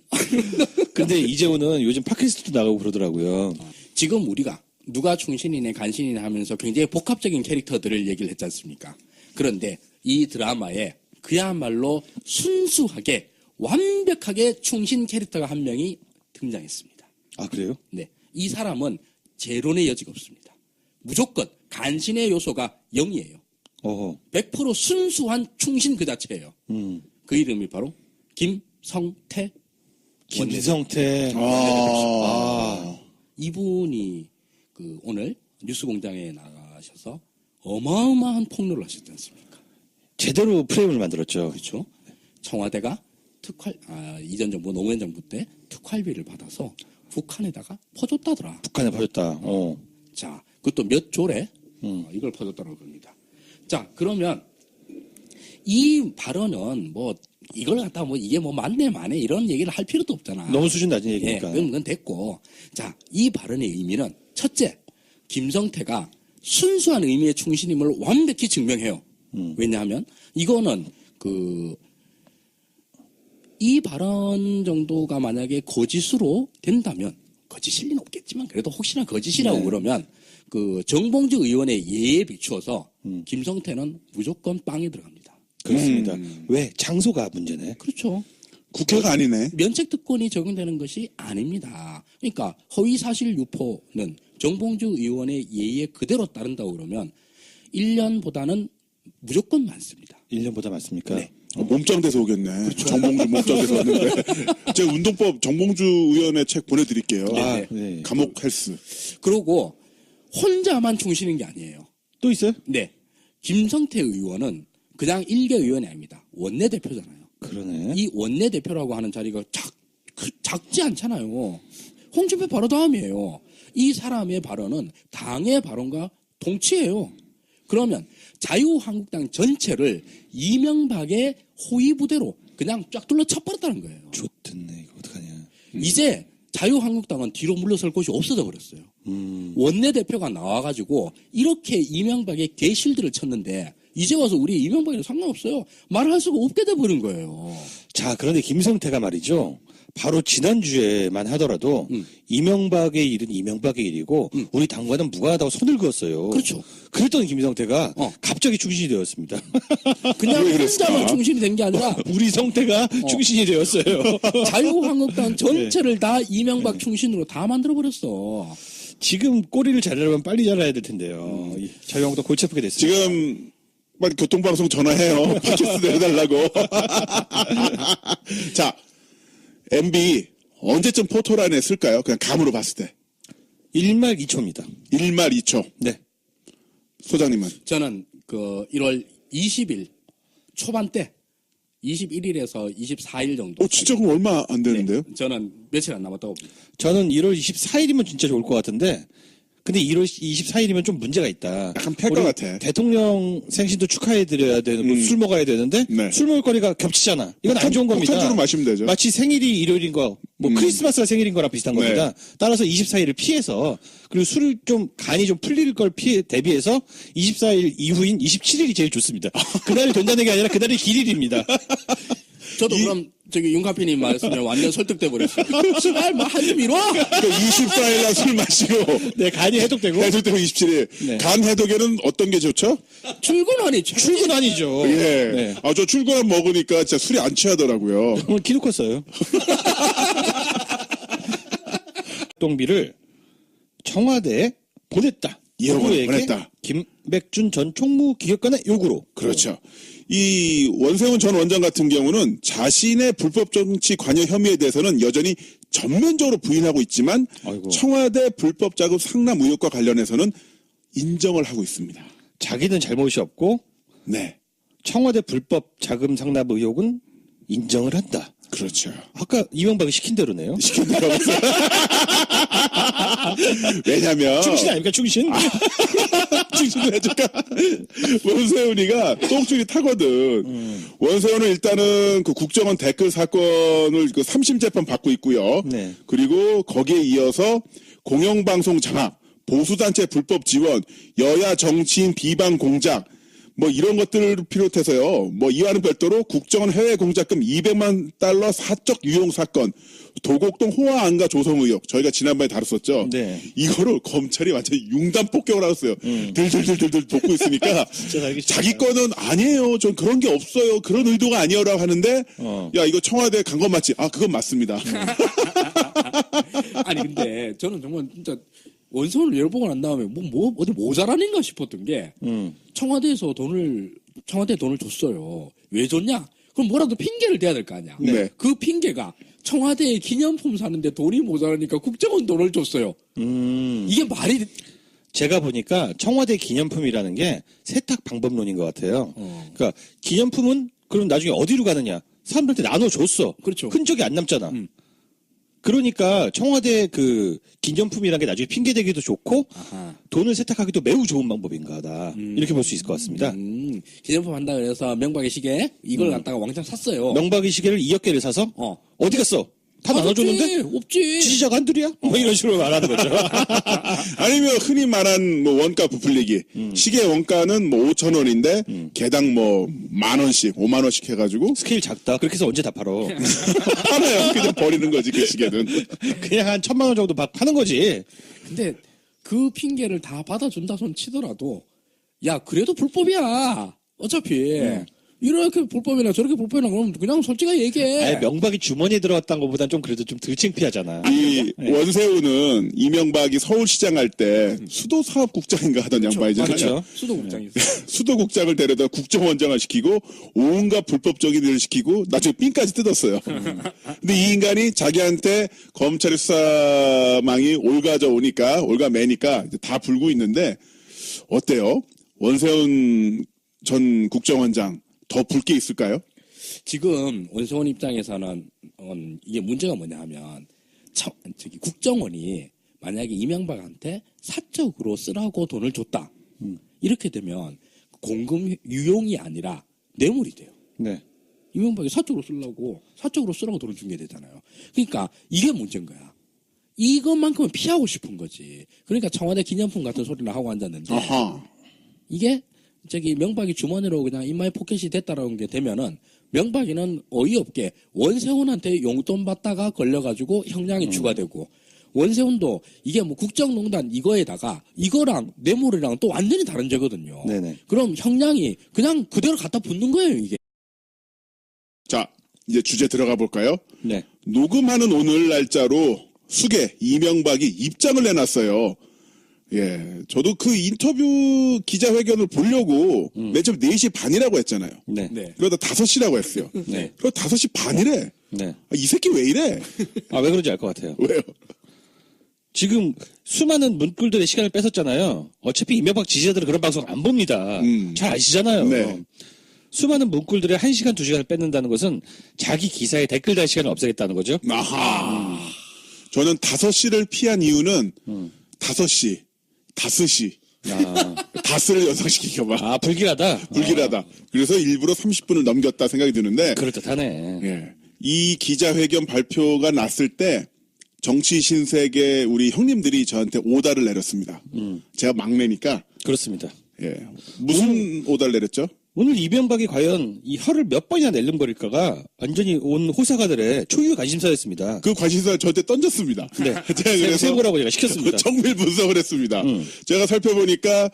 Speaker 2: 근데 이재호는 요즘 팟캐스트도 나가고 그러더라고요.
Speaker 3: 지금 우리가 누가 충신이네 간신이네 하면서 굉장히 복합적인 캐릭터들을 얘기를 했지 않습니까? 그런데 이 드라마에 그야말로 순수하게 완벽하게 충신 캐릭터가 한 명이 등장했습니다.
Speaker 2: 아, 그래요?
Speaker 3: 네, 이 사람은 재론의 여지가 없습니다. 무조건 간신의 요소가 0이에요.
Speaker 2: 어허.
Speaker 3: 100% 순수한 충신 그 자체예요. 그 이름이 바로 김성태.
Speaker 2: 김성태.
Speaker 3: 이분이 그 오늘 뉴스공장에 나가셔서 어마어마한 폭로를 하셨지 않습니까?
Speaker 2: 제대로 프레임을 만들었죠.
Speaker 3: 그렇죠. 청와대가 이전 정부 노무현 정부 때 특활비를 받아서 북한에다가 퍼줬다더라.
Speaker 2: 북한에 퍼졌다.
Speaker 3: 자, 그것도 몇 조래 이걸 퍼줬다고 합니다. 자, 그러면 이 발언은 뭐 이걸 갖다 뭐 이게 뭐 맞네 마네 이런 얘기를 할 필요도 없잖아.
Speaker 2: 너무 수준 낮은
Speaker 3: 예,
Speaker 2: 얘기니까.
Speaker 3: 그건 됐고. 자, 이 발언의 의미는 첫째, 김성태가 순수한 의미의 충신임을 완벽히 증명해요. 왜냐하면 이거는 이 발언 정도가 만약에 거짓으로 된다면 거짓일 리는 없겠지만 그래도 혹시나 거짓이라고 그러면 그 정봉주 의원의 예에 비추어서 김성태는 무조건 빵에 들어갑니다.
Speaker 2: 그렇습니다. 왜? 장소가 문제네.
Speaker 3: 그렇죠.
Speaker 1: 국회가 아니네.
Speaker 3: 면책특권이 적용되는 것이 아닙니다. 그러니까 허위사실 유포는 정봉주 의원의 예에 그대로 따른다고 그러면 1년보다는 무조건 많습니다.
Speaker 2: 1년보다 많습니까?
Speaker 3: 네.
Speaker 1: 몸짱돼서 오겠네. 정봉주 몸짱돼서 왔는데. 제가 운동법 정봉주 의원의 책 보내드릴게요.
Speaker 2: 아, 네.
Speaker 1: 감옥 헬스.
Speaker 3: 그리고 혼자만 충신인 게 아니에요.
Speaker 2: 또 있어요?
Speaker 3: 네. 김성태 의원은 그냥 일개 의원이 아닙니다. 원내대표잖아요.
Speaker 2: 그러네.
Speaker 3: 이 원내대표라고 하는 자리가 작지 않잖아요. 홍준표 바로 다음이에요. 이 사람의 발언은 당의 발언과 동치예요. 그러면 자유한국당 전체를 이명박의 호위부대로 그냥 쫙 둘러 쳐버렸다는 거예요.
Speaker 2: 좋겠네. 이거 어떡하냐.
Speaker 3: 이제 자유한국당은 뒤로 물러설 곳이 없어져 버렸어요. 원내대표가 나와가지고 이렇게 이명박의 개실들을 쳤는데 이제 와서 우리 이명박이랑 상관없어요. 말할 수가 없게 돼버린 거예요.
Speaker 2: 자, 그런데 김성태가 말이죠. 바로 지난주에만 하더라도 이명박의 일은 이명박의 일이고 우리 당과는 무관하다고 손을 그었어요.
Speaker 3: 그렇죠.
Speaker 2: 그랬더니 김성태가 갑자기 충신이 되었습니다.
Speaker 3: 그냥
Speaker 1: 왜 그랬을까?
Speaker 3: 혼자만 충신이 된 게 아니라
Speaker 2: 우리 성태가 충신이 되었어요.
Speaker 3: 자유한국당 전체를 다 이명박 충신으로 다 만들어버렸어.
Speaker 2: 지금 꼬리를 자르려면 빨리 잘라야 될 텐데요. 이 자유한국당 골치 아프게 됐습니다.
Speaker 1: 지금 빨리 교통방송 전화해요. 팟캐스트 내려달라고. 자, MB 언제쯤 포토라인에 쓸까요? 그냥 감으로 봤을 때.
Speaker 2: 1말 2초입니다.
Speaker 1: 1말 2초.
Speaker 2: 네.
Speaker 1: 소장님은?
Speaker 3: 저는 그 1월 20일 초반대 21일에서 24일 정도.
Speaker 1: 진짜 그럼 얼마 안 되는데요?
Speaker 3: 저는 며칠 안 남았다고 봅니다.
Speaker 2: 저는 1월 24일이면 진짜 좋을 것 같은데 근데 1월 24일이면 좀 문제가 있다.
Speaker 1: 약간 팰것 같아.
Speaker 2: 대통령 생신도 축하해드려야 되는, 술 먹어야 되는데,
Speaker 1: 네.
Speaker 2: 술 먹을 거리가 겹치잖아. 이건 안 좋은 겁니다.
Speaker 1: 폭탄주로 마시면 되죠.
Speaker 2: 마치 생일이 일요일인 거, 크리스마스가 생일인 거랑 비슷한
Speaker 1: 네.
Speaker 2: 겁니다. 따라서 24일을 피해서, 그리고 술을 좀, 간이 좀 풀릴 걸 대비해서 24일 이후인 27일이 제일 좋습니다. 그날이 된다는 게 아니라 그날이 길일입니다.
Speaker 3: 저도 그럼 저기 윤카피님 말씀에 완전 설득돼 버렸어요. 씨발 뭐한입 미뤄.
Speaker 1: 그러니까 24일날 술 마시고.
Speaker 2: 네, 간이 해독되고.
Speaker 1: 해독되고 27일.
Speaker 2: 네.
Speaker 1: 간 해독에는 어떤 게 좋죠?
Speaker 3: 출근하니
Speaker 2: 출근 아니죠.
Speaker 1: 예.
Speaker 2: 네.
Speaker 1: 저 출근한 먹으니까 진짜 술이 안 취하더라고요.
Speaker 2: 오늘 키도 컸어요. 동비를 청와대에 보냈다.
Speaker 1: 예로부로 보냈다.
Speaker 2: 김백준 전 총무기획관의 요구로.
Speaker 1: 그렇죠. 이 원세훈 전 원장 같은 경우는 자신의 불법 정치 관여 혐의에 대해서는 여전히 전면적으로 부인하고 있지만
Speaker 2: 아이고.
Speaker 1: 청와대 불법 자금 상납 의혹과 관련해서는 인정을 하고 있습니다.
Speaker 2: 자기는 잘못이 없고
Speaker 1: 네.
Speaker 2: 청와대 불법 자금 상납 의혹은 인정을 한다.
Speaker 1: 그렇죠.
Speaker 2: 아까 이명박이 시킨 대로네요.
Speaker 1: 시킨 대로 하고 있어요. 왜냐면
Speaker 2: 충신 아닙니까 충신?
Speaker 1: 충신을 해줄까? 원세훈이가 똥줄이 타거든. 원세훈은 일단은 그 국정원 댓글 사건을 그 3심 재판 받고 있고요.
Speaker 2: 네.
Speaker 1: 그리고 거기에 이어서 공영방송 장악, 보수단체 불법 지원, 여야 정치인 비방 공작, 뭐 이런 것들을 비롯해서요. 뭐 이와는 별도로 국정원 해외 공작금 200만 달러 사적 유용 사건, 도곡동 호화 안가 조성 의혹 저희가 지난번에 다뤘었죠.
Speaker 2: 네.
Speaker 1: 이거를 검찰이 완전히 융단 폭격을 하였어요. 들들들들 돕고 있으니까
Speaker 2: 진짜 살기 싫다.
Speaker 1: 자기 거는 아니에요. 전 그런 게 없어요. 그런 의도가 아니에요라고 하는데 야 이거 청와대 간 건 맞지? 아 그건 맞습니다.
Speaker 3: 아니 근데 저는 정말 진짜 원서를 열보고 난 다음에 어디 모자라는가 싶었던 게 청와대에서 청와대에 돈을 줬어요. 왜 줬냐? 그럼 뭐라도 핑계를 대야 될 거 아니야.
Speaker 1: 네.
Speaker 3: 그 핑계가 청와대에 기념품 사는데 돈이 모자라니까 국정원 돈을 줬어요. 이게 말이
Speaker 2: 제가 보니까 청와대 기념품이라는 게 세탁 방법론인 것 같아요. 그러니까 기념품은 그럼 나중에 어디로 가느냐? 사람들한테 나눠줬어.
Speaker 3: 그렇죠.
Speaker 2: 흔적이 안 남잖아. 그러니까 청와대 그 기념품이라는 게 나중에 핑계대기도 좋고
Speaker 3: 아하.
Speaker 2: 돈을 세탁하기도 매우 좋은 방법인가 하다. 이렇게 볼 수 있을 것 같습니다.
Speaker 3: 기념품 한다 그래서 명박의 시계 이걸 갖다가 왕창 샀어요.
Speaker 2: 명박이 시계를 2억 개를 사서 어디 갔어? 다 나눠줬는데?
Speaker 3: 없지.
Speaker 2: 지지자가 한둘이야? 뭐 이런 식으로 말하는 거죠.
Speaker 1: 아니면 흔히 말한 뭐 원가 부풀리기. 시계 원가는 뭐 5천 원인데 개당 뭐 10,000원씩 5만 원씩 해가지고
Speaker 2: 스케일 작다. 그렇게 해서 언제 다 팔어?
Speaker 1: 하나요. 그냥 버리는 거지 그 시계는.
Speaker 2: 그냥 한 1,000만 원 정도 파는 거지.
Speaker 3: 근데 그 핑계를 다 받아준다 손 치더라도 야 그래도 불법이야. 어차피 이렇게 불법이나 저렇게 불법이나 그러면 그냥 솔직하게 얘기해.
Speaker 2: 아예 명박이 주머니에 들어갔다는 것보단 좀 그래도 좀 덜 창피하잖아.
Speaker 1: 이 원세훈은 이명박이 서울시장 할 때 수도사업국장인가 하던 양반이잖아요.
Speaker 2: 그렇죠.
Speaker 3: 수도국장이
Speaker 1: 수도국장을 데려다 국정원장을 시키고 온갖 불법적인 일을 시키고 나중에 삥까지 뜯었어요. 근데 이 인간이 자기한테 검찰의 수사망이 올가매니까 이제 다 불고 있는데 어때요? 원세훈 전 국정원장 더 볼 게 있을까요?
Speaker 3: 지금 원세훈 입장에서는 이게 문제가 뭐냐 하면 국정원이 만약에 이명박한테 사적으로 쓰라고 돈을 줬다. 이렇게 되면 공금 유용이 아니라 뇌물이 돼요.
Speaker 2: 네.
Speaker 3: 이명박이 사적으로 쓰라고 돈을 준 게 되잖아요. 그러니까 이게 문제인 거야. 이것만큼은 피하고 싶은 거지. 그러니까 청와대 기념품 같은 소리를 하고 앉았는데
Speaker 1: 아하.
Speaker 3: 이게 명박이 주머니로 그냥 인마이 포켓이 됐다라는 게 되면은 명박이는 어이없게 원세훈한테 용돈 받다가 걸려가지고 형량이 추가되고 원세훈도 이게 뭐 국정농단 이거에다가 이거랑 뇌물이랑 또 완전히 다른 죄거든요.
Speaker 2: 네네.
Speaker 3: 그럼 형량이 그냥 그대로 갖다 붙는 거예요 이게.
Speaker 1: 자, 이제 주제 들어가 볼까요?
Speaker 2: 네.
Speaker 1: 녹음하는 오늘 날짜로 수계 이명박이 입장을 내놨어요. 예, 저도 그 인터뷰 기자회견을 보려고 맨 처음 4시 반이라고 했잖아요.
Speaker 2: 네.
Speaker 3: 네.
Speaker 1: 그러다 5시라고 했어요.
Speaker 2: 네.
Speaker 1: 그러다 5시 반이래.
Speaker 2: 네.
Speaker 1: 아, 이 새끼 왜 이래?
Speaker 2: 아, 왜 그런지 알 것 같아요.
Speaker 1: 왜요?
Speaker 2: 지금 수많은 문꿀들의 시간을 뺏었잖아요. 어차피 이명박 지지자들은 그런 방송 안 봅니다. 잘 아시잖아요.
Speaker 1: 네.
Speaker 2: 수많은 문꿀들의 1시간, 2시간을 뺏는다는 것은 자기 기사에 댓글 달 시간을 없애겠다는 거죠.
Speaker 1: 아하. 저는 5시를 피한 이유는 5시, 다스시. 다스를 연상시키켜봐.
Speaker 2: 아, 불길하다?
Speaker 1: 불길하다. 그래서 일부러 30분을 넘겼다 생각이 드는데,
Speaker 2: 그럴듯하네.
Speaker 1: 예. 이 기자회견 발표가 났을 때, 정치 신세계 우리 형님들이 저한테 오다를 내렸습니다. 제가 막내니까,
Speaker 2: 그렇습니다.
Speaker 1: 예. 무슨 오다를 내렸죠?
Speaker 2: 오늘 이명박이 과연 이 혀를 몇 번이나 낼름거릴까가 완전히 온 호사가들의 초유의 관심사였습니다.
Speaker 1: 그 관심사를 저한테 던졌습니다.
Speaker 2: 네.
Speaker 1: 제가 그래서
Speaker 2: 세보라고 제가 시켰습니다.
Speaker 1: 정밀 분석을 했습니다. 제가 살펴보니까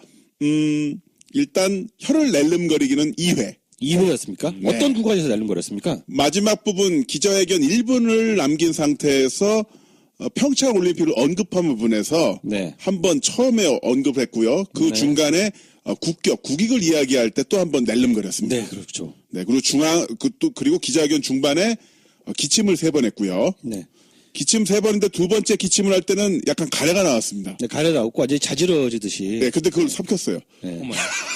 Speaker 1: 일단 혀를 낼름거리기는 2회.
Speaker 2: 2회였습니까?
Speaker 1: 네.
Speaker 2: 어떤 구간에서 낼름거렸습니까?
Speaker 1: 마지막 부분 기자회견 1분을 남긴 상태에서 평창 올림픽을 언급한 부분에서
Speaker 2: 네.
Speaker 1: 한번 처음에 언급했고요. 그 중간에 국익을 이야기할 때 또 한번 낼름거렸습니다.
Speaker 2: 네, 그렇죠.
Speaker 1: 네, 그리고 그리고 기자회견 중반에 기침을 3번 했고요.
Speaker 2: 네.
Speaker 1: 기침 3번인데 두 번째 기침을 할 때는 약간 가래가 나왔습니다.
Speaker 2: 네, 가래 나왔고 완전히 자지러지듯이.
Speaker 1: 네, 근데 그걸 삼켰어요.
Speaker 2: 네.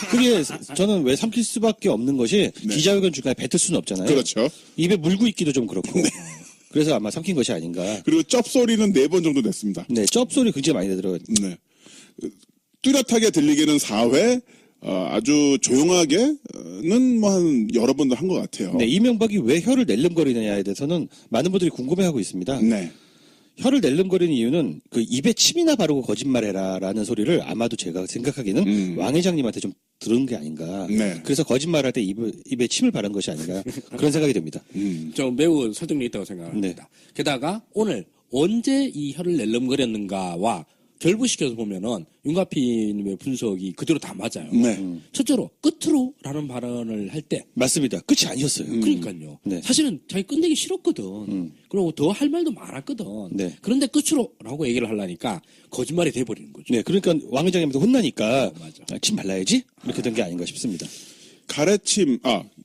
Speaker 2: 그게 저는 왜 삼킬 수밖에 없는 것이 기자회견 중간에 뱉을 수는 없잖아요.
Speaker 1: 그렇죠.
Speaker 2: 입에 물고 있기도 좀 그렇고. 그래서 아마 삼킨 것이 아닌가.
Speaker 1: 그리고 쩝소리는 4번 정도 냈습니다.
Speaker 2: 네, 쩝소리 굉장히 많이 내더라고요.
Speaker 1: 네. 뚜렷하게 들리기는 4회, 아주 조용하게는 뭐 한 여러 번도 한 것 같아요.
Speaker 2: 네, 이명박이 왜 혀를 낼름거리느냐에 대해서는 많은 분들이 궁금해하고 있습니다.
Speaker 1: 네.
Speaker 2: 혀를 낼름거리는 이유는 그 입에 침이나 바르고 거짓말해라라는 소리를 아마도 제가 생각하기는 왕 회장님한테 좀 들은 게 아닌가.
Speaker 1: 네.
Speaker 2: 그래서 거짓말할 때 입에 침을 바른 것이 아닌가. 그런 생각이 듭니다.
Speaker 3: 좀 매우 설득력 있다고 생각합니다. 게다가 오늘 언제 이 혀를 낼름거렸는가와 결부시켜서 보면은 윤가피님의 분석이 그대로 다 맞아요.
Speaker 1: 네.
Speaker 3: 첫째로 끝으로라는 발언을 할 때
Speaker 2: 맞습니다. 끝이 아니었어요.
Speaker 3: 그러니까요.
Speaker 2: 네.
Speaker 3: 사실은 자기 끝내기 싫었거든. 그리고 더 할 말도 많았거든.
Speaker 2: 네.
Speaker 3: 그런데 끝으로라고 얘기를 하려니까 거짓말이 돼버리는 거죠.
Speaker 2: 네, 그러니까 왕 회장님도 혼나니까
Speaker 3: 맞아.
Speaker 2: 침 발라야지 이렇게 된 게 아닌가 싶습니다.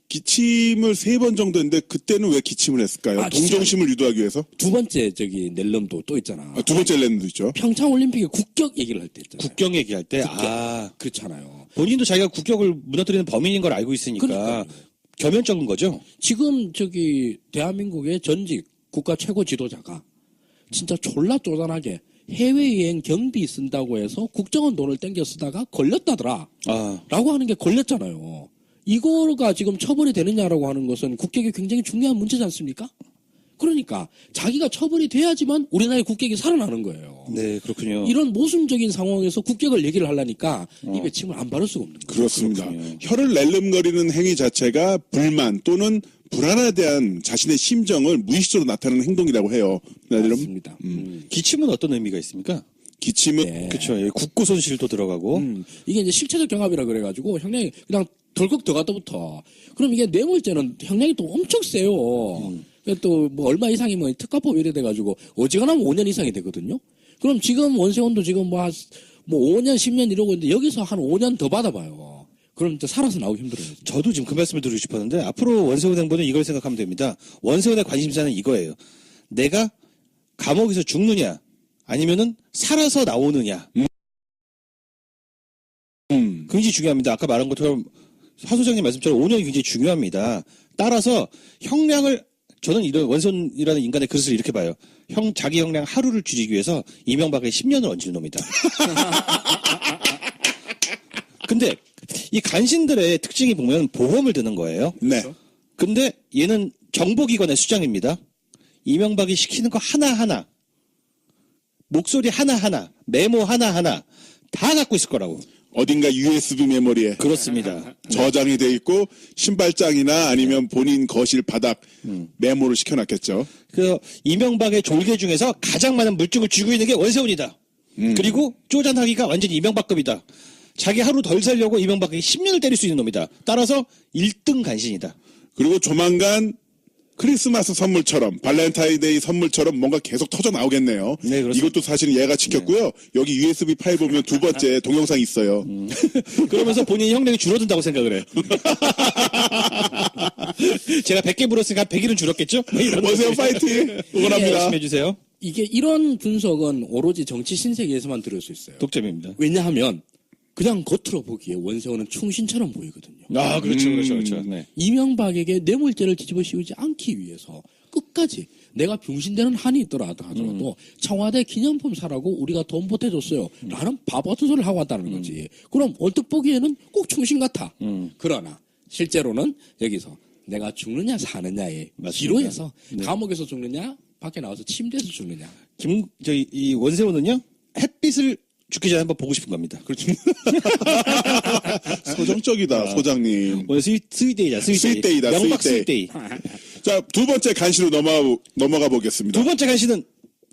Speaker 1: 기침을 3번 정도 했는데 그때는 왜 기침을 했을까요? 동정심을 유도하기 위해서?
Speaker 3: 두 번째 낼름도 또 있잖아.
Speaker 1: 두 번째 랜드 있죠.
Speaker 3: 평창 올림픽의 국격 얘기를 할 때 있잖아요.
Speaker 2: 국경 얘기할 때
Speaker 3: 그렇잖아요.
Speaker 2: 본인도 자기가 국격을 무너뜨리는 범인인 걸 알고 있으니까
Speaker 3: 그러니까요.
Speaker 2: 겸연쩍은 거죠.
Speaker 3: 지금 대한민국의 전직 국가 최고 지도자가 진짜 졸라 쪼잔하게 해외여행 경비 쓴다고 해서 국정원 돈을 땡겨 쓰다가 걸렸다더라. 라고 하는 게 걸렸잖아요. 이거가 지금 처벌이 되느냐라고 하는 것은 국격이 굉장히 중요한 문제지 않습니까? 그러니까 자기가 처벌이 돼야지만 우리나라의 국격이 살아나는 거예요.
Speaker 2: 네, 그렇군요.
Speaker 3: 이런 모순적인 상황에서 국격을 얘기를 하려니까 입에 침을 안 바를 수가 없는 거예요.
Speaker 1: 그렇습니다. 혀를 낼름거리는 행위 자체가 불만 또는 불안에 대한 자신의 심정을 무의식적으로 나타내는 행동이라고 해요.
Speaker 3: 맞습니다.
Speaker 2: 기침은 어떤 의미가 있습니까?
Speaker 1: 기침은
Speaker 3: 네.
Speaker 2: 그렇죠. 국고 손실도 들어가고.
Speaker 3: 이게 이제 실체적 경합이라 그래가지고 형량이 그냥 덜컥 더 갖다부터. 그럼 이게 뇌물죄는 형량이 또 엄청 세요. 또 뭐 얼마 이상이면 특가법 이래 돼가지고 어지간하면 5년 이상이 되거든요. 그럼 지금 원세훈도 지금 뭐 5년 10년 이러고 있는데 여기서 한 5년 더 받아봐요. 그럼 진짜 살아서 나오기 힘들어요.
Speaker 2: 저도 지금 그 말씀을 드리고 싶었는데 앞으로 원세훈 행보는 이걸 생각하면 됩니다. 원세훈의 관심사는 이거예요. 내가 감옥에서 죽느냐 아니면은 살아서 나오느냐. 굉장히 중요합니다. 아까 말한 것처럼 하 소장님 말씀처럼 5년이 굉장히 중요합니다. 따라서 형량을 저는 이런 원세훈이라는 인간의 그릇을 이렇게 봐요. 자기 형량 하루를 줄이기 위해서 이명박에 10년을 얹은 놈이다. 근데 이 간신들의 특징이 보면 보험을 드는 거예요.
Speaker 1: 네.
Speaker 2: 근데 얘는 정보기관의 수장입니다. 이명박이 시키는 거 하나하나, 목소리 하나하나, 메모 하나하나 다 갖고 있을 거라고.
Speaker 1: 어딘가 USB 메모리에
Speaker 2: 그렇습니다.
Speaker 1: 저장이 돼 있고 신발장이나 아니면 본인 거실 바닥 메모를 시켜놨겠죠.
Speaker 2: 그 이명박의 졸개 중에서 가장 많은 물증을 쥐고 있는 게 원세훈이다. 그리고 쪼잔하기가 완전히 이명박급이다. 자기 하루 덜 살려고 이명박에게 10년을 때릴 수 있는 놈이다. 따라서 1등 간신이다.
Speaker 1: 그리고 조만간 크리스마스 선물처럼 발렌타인데이 선물처럼 뭔가 계속 터져 나오겠네요.
Speaker 2: 네, 그렇습니다.
Speaker 1: 이것도 사실은 얘가 지켰고요. 여기 USB 파일 보면 두 번째 동영상이 있어요.
Speaker 2: 그러면서 본인이 형량이 줄어든다고 생각을 해요. 제가 100개 물었으니까 100일은 줄었겠죠?
Speaker 1: 원세훈 파이팅! 응원합니다.
Speaker 2: 열심히 해주세요.
Speaker 3: 이게 이런 분석은 오로지 정치 신세계에서만 들을 수 있어요.
Speaker 2: 독점입니다.
Speaker 3: 왜냐하면 그냥 겉으로 보기에 원세훈은 충신처럼 보이거든요.
Speaker 2: 그렇죠. 네.
Speaker 3: 이명박에게 뇌물죄를 뒤집어 씌우지 않기 위해서 끝까지 내가 병신되는 한이 있더라 하더라도 청와대 기념품 사라고 우리가 돈 보태줬어요. 라는 바보 같은 소리를 하고 왔다는 거지. 그럼 얼뜻 보기에는 꼭 충신 같아. 그러나 실제로는 여기서 내가 죽느냐 사느냐의 기로에서 감옥에서 죽느냐 밖에 나와서 침대에서 죽느냐.
Speaker 2: 이 원세훈은요, 햇빛을 죽기 전에 한번 보고 싶은 겁니다.
Speaker 1: 그렇죠. 소정적이다, 소장님.
Speaker 2: 오늘 스윗데이다,
Speaker 1: 스윗데이다,
Speaker 2: 명박
Speaker 1: 스윗데이.
Speaker 2: 스윗데이.
Speaker 1: 자, 두 번째 간시로 넘어가 보겠습니다.
Speaker 2: 두 번째 간신은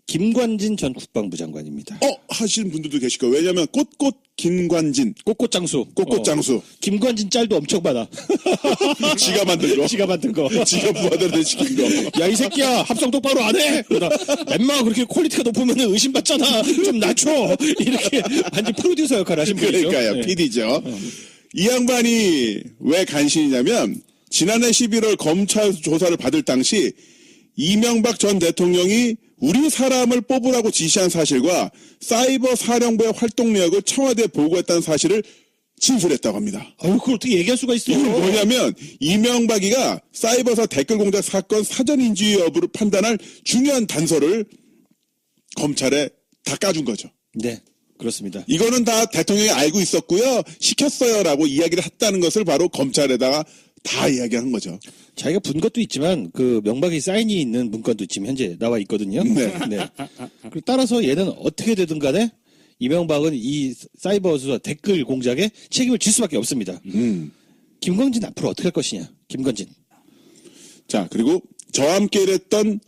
Speaker 2: 김관진 전 국방부 장관입니다.
Speaker 1: 하시는 분들도 계실 거예요. 왜냐면 꽃꽃 김관진.
Speaker 2: 꽃꽃장수.
Speaker 1: 꽃꽃장수.
Speaker 2: 김관진 짤도 엄청 많아.
Speaker 1: 지가 만든 거.
Speaker 2: 지가 만든 거.
Speaker 1: 지가 부하들한테 시킨 거.
Speaker 2: 야, 이 새끼야, 합성 똑바로 안 해! 그러다, 엠마, 그렇게 퀄리티가 높으면 의심받잖아. 좀 낮춰! 이렇게, 완전 프로듀서 역할을 하신 분이죠.
Speaker 1: 그러니까요,
Speaker 2: 네.
Speaker 1: PD죠. 이 양반이 왜 간신이냐면, 지난해 11월 검찰 조사를 받을 당시, 이명박 전 대통령이 우리 사람을 뽑으라고 지시한 사실과 사이버 사령부의 활동 내역을 청와대에 보고했다는 사실을 진술했다고 합니다.
Speaker 2: 아유, 그걸 어떻게 얘기할 수가 있어?
Speaker 1: 이건 뭐냐면 이명박이가 사이버사 댓글 공작 사건 사전 인지 여부를 판단할 중요한 단서를 검찰에 다 까준 거죠.
Speaker 2: 네, 그렇습니다.
Speaker 1: 이거는 다 대통령이 알고 있었고요. 시켰어요라고 이야기를 했다는 것을 바로 검찰에다가 다 이야기한 거죠.
Speaker 2: 자기가 분 것도 있지만 그 명박이 사인이 있는 문건도 지금 현재 나와 있거든요.
Speaker 1: 네.
Speaker 2: 그리고 따라서 얘는 어떻게 되든 간에 이명박은 이 사이버 수사 댓글 공작에 책임을 질 수밖에 없습니다. 김건진 앞으로 어떻게 할 것이냐. 김건진.
Speaker 1: 자, 그리고 저와 함께 일했던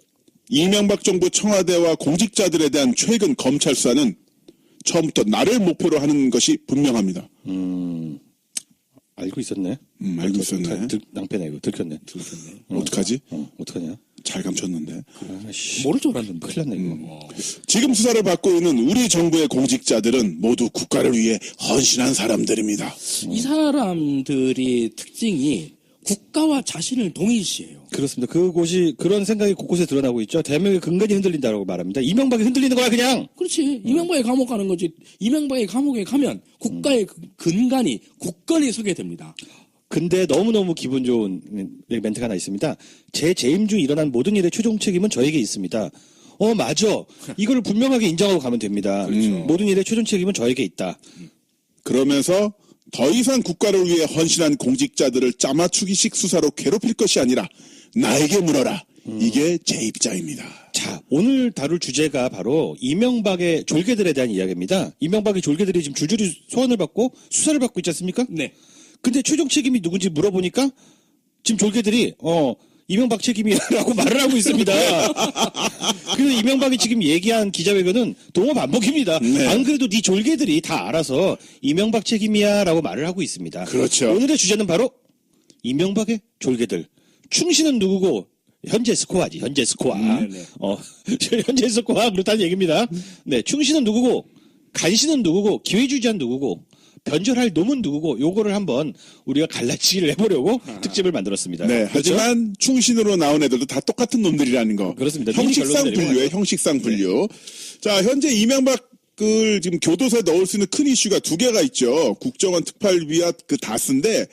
Speaker 1: 이명박 정부 청와대와 공직자들에 대한 최근 검찰 수사는 처음부터 나를 목표로 하는 것이 분명합니다.
Speaker 2: 알고 있었네.
Speaker 1: 알고 있었네.
Speaker 2: 낭패네, 이거. 들켰네.
Speaker 1: 어떡하지?
Speaker 2: 어떡하냐.
Speaker 1: 잘 감췄는데.
Speaker 3: 모를 줄 알았는데.
Speaker 2: 큰일 났네, 이거.
Speaker 1: 지금 수사를 받고 있는 우리 정부의 공직자들은 모두 국가를 위해 헌신한 사람들입니다.
Speaker 3: 이 사람들이 특징이 국가와 자신을 동일시해요.
Speaker 2: 그렇습니다. 그곳이, 그런 생각이 곳곳에 드러나고 있죠. 대한민국의 근간이 흔들린다고 말합니다. 이명박이 흔들리는 거야, 그냥!
Speaker 3: 그렇지. 이명박의 감옥 가는 거지. 이명박의 감옥에 가면 국가의 근간이 굳건히 서게 됩니다.
Speaker 2: 근데 너무너무 기분 좋은 멘트가 하나 있습니다. 제 재임 중 일어난 모든 일의 최종 책임은 저에게 있습니다. 맞아. 이걸 분명하게 인정하고 가면 됩니다. 모든 일의 최종 책임은 저에게 있다.
Speaker 1: 그러면서 더 이상 국가를 위해 헌신한 공직자들을 짜맞추기식 수사로 괴롭힐 것이 아니라 나에게 물어라. 이게 제 입장입니다.
Speaker 2: 자, 오늘 다룰 주제가 바로 이명박의 졸개들에 대한 이야기입니다. 이명박의 졸개들이 지금 줄줄이 소환을 받고 수사를 받고 있지 않습니까?
Speaker 3: 네.
Speaker 2: 근데 최종 책임이 누군지 물어보니까 지금 졸개들이 이명박 책임이라고 말을 하고 있습니다. 그래서 이명박이 지금 얘기한 기자회견은 동어 반복입니다.
Speaker 1: 네.
Speaker 2: 안 그래도 네 졸개들이 다 알아서 이명박 책임이야라고 말을 하고 있습니다.
Speaker 1: 그렇죠.
Speaker 2: 오늘의 주제는 바로 이명박의 졸개들. 충신은 누구고 현재 스코어지. 현재 스코어.
Speaker 3: 네네.
Speaker 2: 현재 스코어 그렇다는 얘기입니다. 네, 충신은 누구고 간신은 누구고 기회주의자는 누구고 변절할 놈은 누구고 요거를 한번 우리가 갈라치기를 해보려고 특집을 만들었습니다.
Speaker 1: 네,
Speaker 2: 그렇죠?
Speaker 1: 하지만 충신으로 나온 애들도 다 똑같은 놈들이라는 거.
Speaker 2: 그렇습니다.
Speaker 1: 형식상
Speaker 2: 미리 결론을
Speaker 1: 분류에 형식상 분류. 자, 현재 이명박을 지금 교도소에 넣을 수 있는 큰 이슈가 두 개가 있죠. 국정원 특활비와 그 다스인데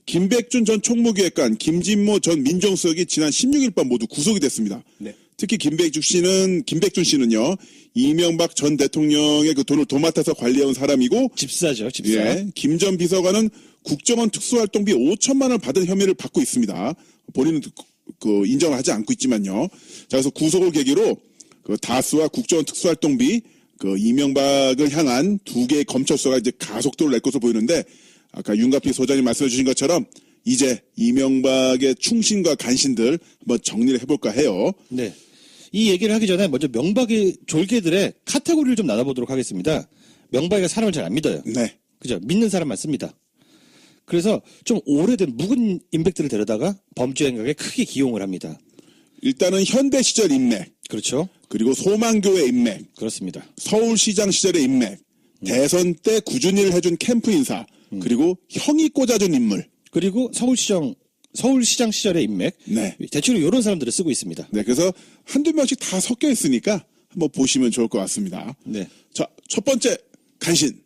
Speaker 1: 김백준 전 총무기획관, 김진모 전 민정수석이 지난 16일 밤 모두 구속이 됐습니다.
Speaker 3: 네.
Speaker 1: 특히 김백준 씨는요, 이명박 전 대통령의 그 돈을 도맡아서 관리해온 사람이고,
Speaker 2: 집사죠, 집사.
Speaker 1: 예, 김 전 비서관은 국정원 특수활동비 5천만 원을 받은 혐의를 받고 있습니다. 본인은 그 인정을 하지 않고 있지만요. 자, 그래서 구속을 계기로 그 다스와 국정원 특수활동비 그 이명박을 향한 두 개의 검찰 수사가 이제 가속도를 낼 것으로 보이는데, 아까 윤가피 소장님 말씀해 주신 것처럼 이제 이명박의 충신과 간신들 한번 정리를 해볼까 해요.
Speaker 2: 네. 이 얘기를 하기 전에 먼저 명박의 졸개들의 카테고리를 좀 나눠보도록 하겠습니다. 명박이가 사람을 잘 안 믿어요.
Speaker 1: 네.
Speaker 2: 그죠? 믿는 사람만 씁니다. 그래서 좀 오래된 묵은 인맥들을 데려다가 범죄 행각에 크게 기용을 합니다.
Speaker 1: 일단은 현대 시절 인맥,
Speaker 2: 그렇죠?
Speaker 1: 그리고 소망교회 인맥,
Speaker 2: 그렇습니다.
Speaker 1: 서울시장 시절의 인맥, 대선 때 꾸준히 해준 캠프 인사, 그리고 형이 꽂아준 인물.
Speaker 2: 그리고 서울시장 시절의 인맥.
Speaker 1: 네.
Speaker 2: 대체로 이런 사람들을 쓰고 있습니다.
Speaker 1: 네, 그래서 한두 명씩 다 섞여 있으니까 한번 보시면 좋을 것 같습니다.
Speaker 2: 네.
Speaker 1: 자, 첫 번째 간신.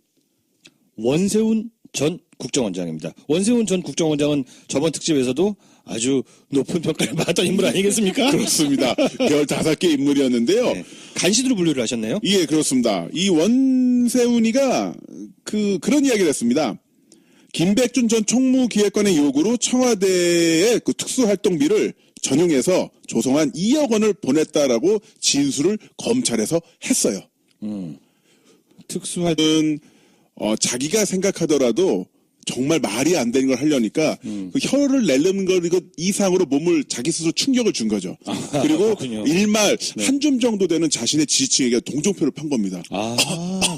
Speaker 2: 원세훈 전 국정원장입니다. 원세훈 전 국정원장은 저번 특집에서도 아주 높은 평가를 받았던 인물 아니겠습니까?
Speaker 1: 그렇습니다. 별 5개 인물이었는데요.
Speaker 2: 네. 간신으로 분류를 하셨네요.
Speaker 1: 예, 그렇습니다. 이 원세훈이가 그런 이야기를 했습니다. 김백준 전 총무기획관의 요구로 청와대의 그 특수활동비를 전용해서 조성한 2억 원을 보냈다라고 진술을 검찰에서 했어요.
Speaker 2: 특수활동
Speaker 1: 자기가 생각하더라도 정말 말이 안 되는 걸 하려니까 그 혀를 내려는 거 이상으로 몸을 자기 스스로 충격을 준 거죠. 그리고
Speaker 2: 그렇군요.
Speaker 1: 일말 한 줌 정도 되는 자신의 지지층에게 동정표를 판 겁니다.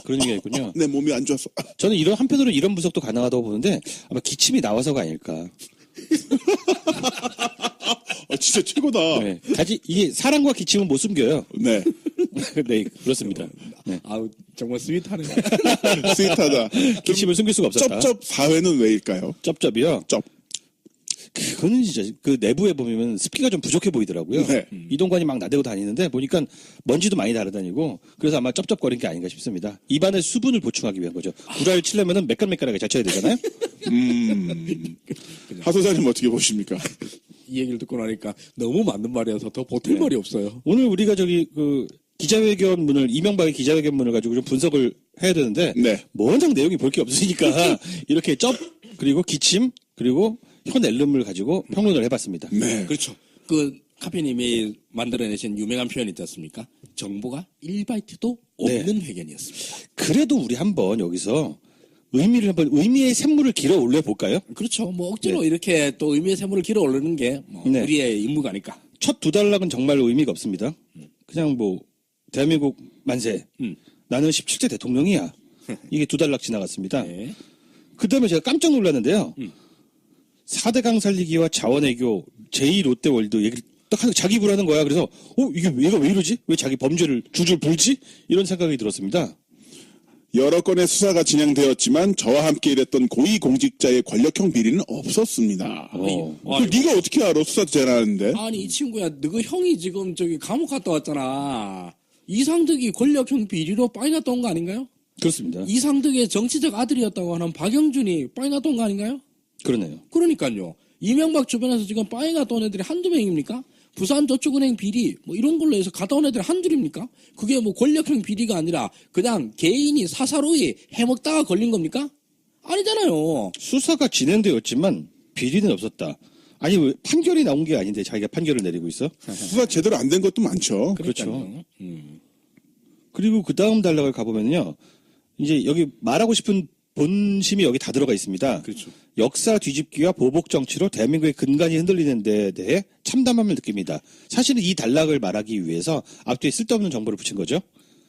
Speaker 2: 그런 얘기가 있군요.
Speaker 1: 내 몸이 안 좋았어.
Speaker 2: 저는 한편으로 이런 분석도 가능하다고 보는데 아마 기침이 나와서가 아닐까.
Speaker 1: 진짜 최고다.
Speaker 2: 네. 이게 사랑과 기침은 못 숨겨요.
Speaker 1: 네.
Speaker 2: 네, 그렇습니다. 네.
Speaker 3: 아우, 정말 스윗하네.
Speaker 1: 스윗하다.
Speaker 2: 기침을 숨길 수가 없었다.
Speaker 1: 쩝쩝 사회는 왜일까요?
Speaker 2: 쩝쩝이요?
Speaker 1: 쩝.
Speaker 2: 그거는 진짜 그 내부에 보면 습기가 좀 부족해 보이더라고요.
Speaker 1: 네.
Speaker 2: 이동관이 막 나대고 다니는데 보니까 먼지도 많이 날아다니고 그래서 아마 쩝쩝거린 게 아닌가 싶습니다. 입안에 수분을 보충하기 위한 거죠. 구라를 치려면은 매끈매끈하게 잘 쳐야 되잖아요.
Speaker 1: 하 소장님 어떻게 보십니까?
Speaker 3: 이 얘기를 듣고 나니까 너무 맞는 말이어서 더 보탤 말이 없어요.
Speaker 2: 오늘 우리가 기자회견문을 이명박의 기자회견문을 가지고 좀 분석을 해야 되는데
Speaker 1: 네.
Speaker 2: 워낙 내용이 볼 게 없으니까 이렇게 쩝 그리고 기침 그리고 혀 낼름을 가지고 평론을 해봤습니다.
Speaker 1: 네.
Speaker 3: 그렇죠. 카페님이 만들어내신 유명한 표현이 있지 않습니까? 정보가 1바이트도 없는 회견이었습니다.
Speaker 2: 그래도 우리 한번 여기서 의미의 샘물을 길어 올려 볼까요?
Speaker 3: 그렇죠. 뭐 억지로 이렇게 또 의미의 샘물을 길어 올리는 게 뭐
Speaker 2: 네.
Speaker 3: 우리의 임무가 아닐까.
Speaker 2: 첫 두 단락은 정말 의미가 없습니다. 그냥 뭐 대한민국 만세. 나는 17대 대통령이야. 이게 두 단락 지나갔습니다.
Speaker 3: 네.
Speaker 2: 그 다음에 제가 깜짝 놀랐는데요. 4대강 살리기와 자원외교 제2롯데월드 얘기를 딱 자기 부라는 거야. 그래서 이게 얘가 왜 이러지? 왜 자기 범죄를 줄줄 불지? 이런 생각이 들었습니다.
Speaker 1: 여러 건의 수사가 진행되었지만 저와 함께 일했던 고위공직자의 권력형 비리는 없었습니다. 그걸 네가 어떻게 알아? 수사 제안하는데.
Speaker 3: 아니 이 친구야, 너그 형이 지금 저기 감옥 갔다 왔잖아. 이상득이 권력형 비리로 빵이 갔다 온 거 아닌가요?
Speaker 2: 그렇습니다.
Speaker 3: 이상득의 정치적 아들이었다고 하는 박영준이 빵이 갔다 온 거 아닌가요?
Speaker 2: 그러네요.
Speaker 3: 그러니까요. 이명박 주변에서 지금 빵이 갔다 온 애들이 한두 명입니까? 부산저축은행 비리 뭐 이런 걸로 해서 갔다 온 애들이 한둘입니까? 그게 뭐 권력형 비리가 아니라 그냥 개인이 사사로이 해먹다가 걸린 겁니까? 아니잖아요.
Speaker 2: 수사가 진행되었지만 비리는 없었다. 아니 왜 판결이 나온 게 아닌데 자기가 판결을 내리고 있어?
Speaker 1: 수사 제대로 안 된 것도 많죠.
Speaker 2: 그렇죠. 그리고 그 다음 단락을 가보면요. 이제 여기 말하고 싶은 본심이 여기 다 들어가 있습니다.
Speaker 3: 그렇죠.
Speaker 2: 역사 뒤집기와 보복 정치로 대한민국의 근간이 흔들리는 데 대해 참담함을 느낍니다. 사실은 이 단락을 말하기 위해서 앞뒤에 쓸데없는 정보를 붙인 거죠.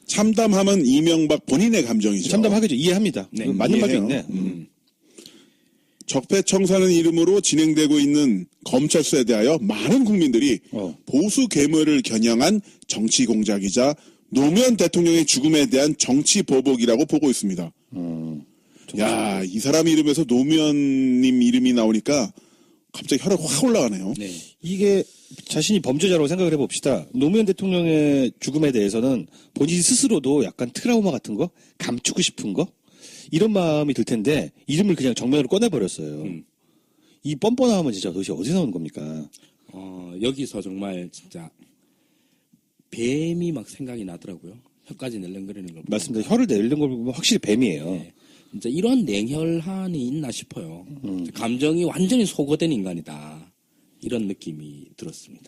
Speaker 1: 참담함은 이명박 본인의 감정이죠.
Speaker 2: 참담하겠죠. 이해합니다.
Speaker 3: 네,
Speaker 2: 맞는 말도
Speaker 1: 이해해요.
Speaker 2: 있네.
Speaker 1: 적폐청산은 이름으로 진행되고 있는 검찰 수사에 대하여 많은 국민들이 보수 괴물을 겨냥한 정치 공작이자 노무현 대통령의 죽음에 대한 정치 보복이라고 보고 있습니다. 야, 이 사람 이름에서 노무현님 이름이 나오니까 갑자기 혈압 확 올라가네요.
Speaker 3: 네.
Speaker 2: 이게 자신이 범죄자라고 생각을 해봅시다. 노무현 대통령의 죽음에 대해서는 본인 스스로도 약간 트라우마 같은 거 감추고 싶은 거 이런 마음이 들 텐데 이름을 그냥 정면으로 꺼내버렸어요. 이 뻔뻔함은 진짜 도대체 어디서 나오는 겁니까?
Speaker 3: 여기서 정말 진짜 뱀이 막 생각이 나더라고요. 혀까지 낼름거리는 거.
Speaker 2: 맞습니다. 혀를 내리는 걸 보면 확실히 뱀이에요.
Speaker 3: 네. 진짜 이런 냉혈한이 있나 싶어요. 감정이 완전히 소거된 인간이다. 이런 느낌이 들었습니다.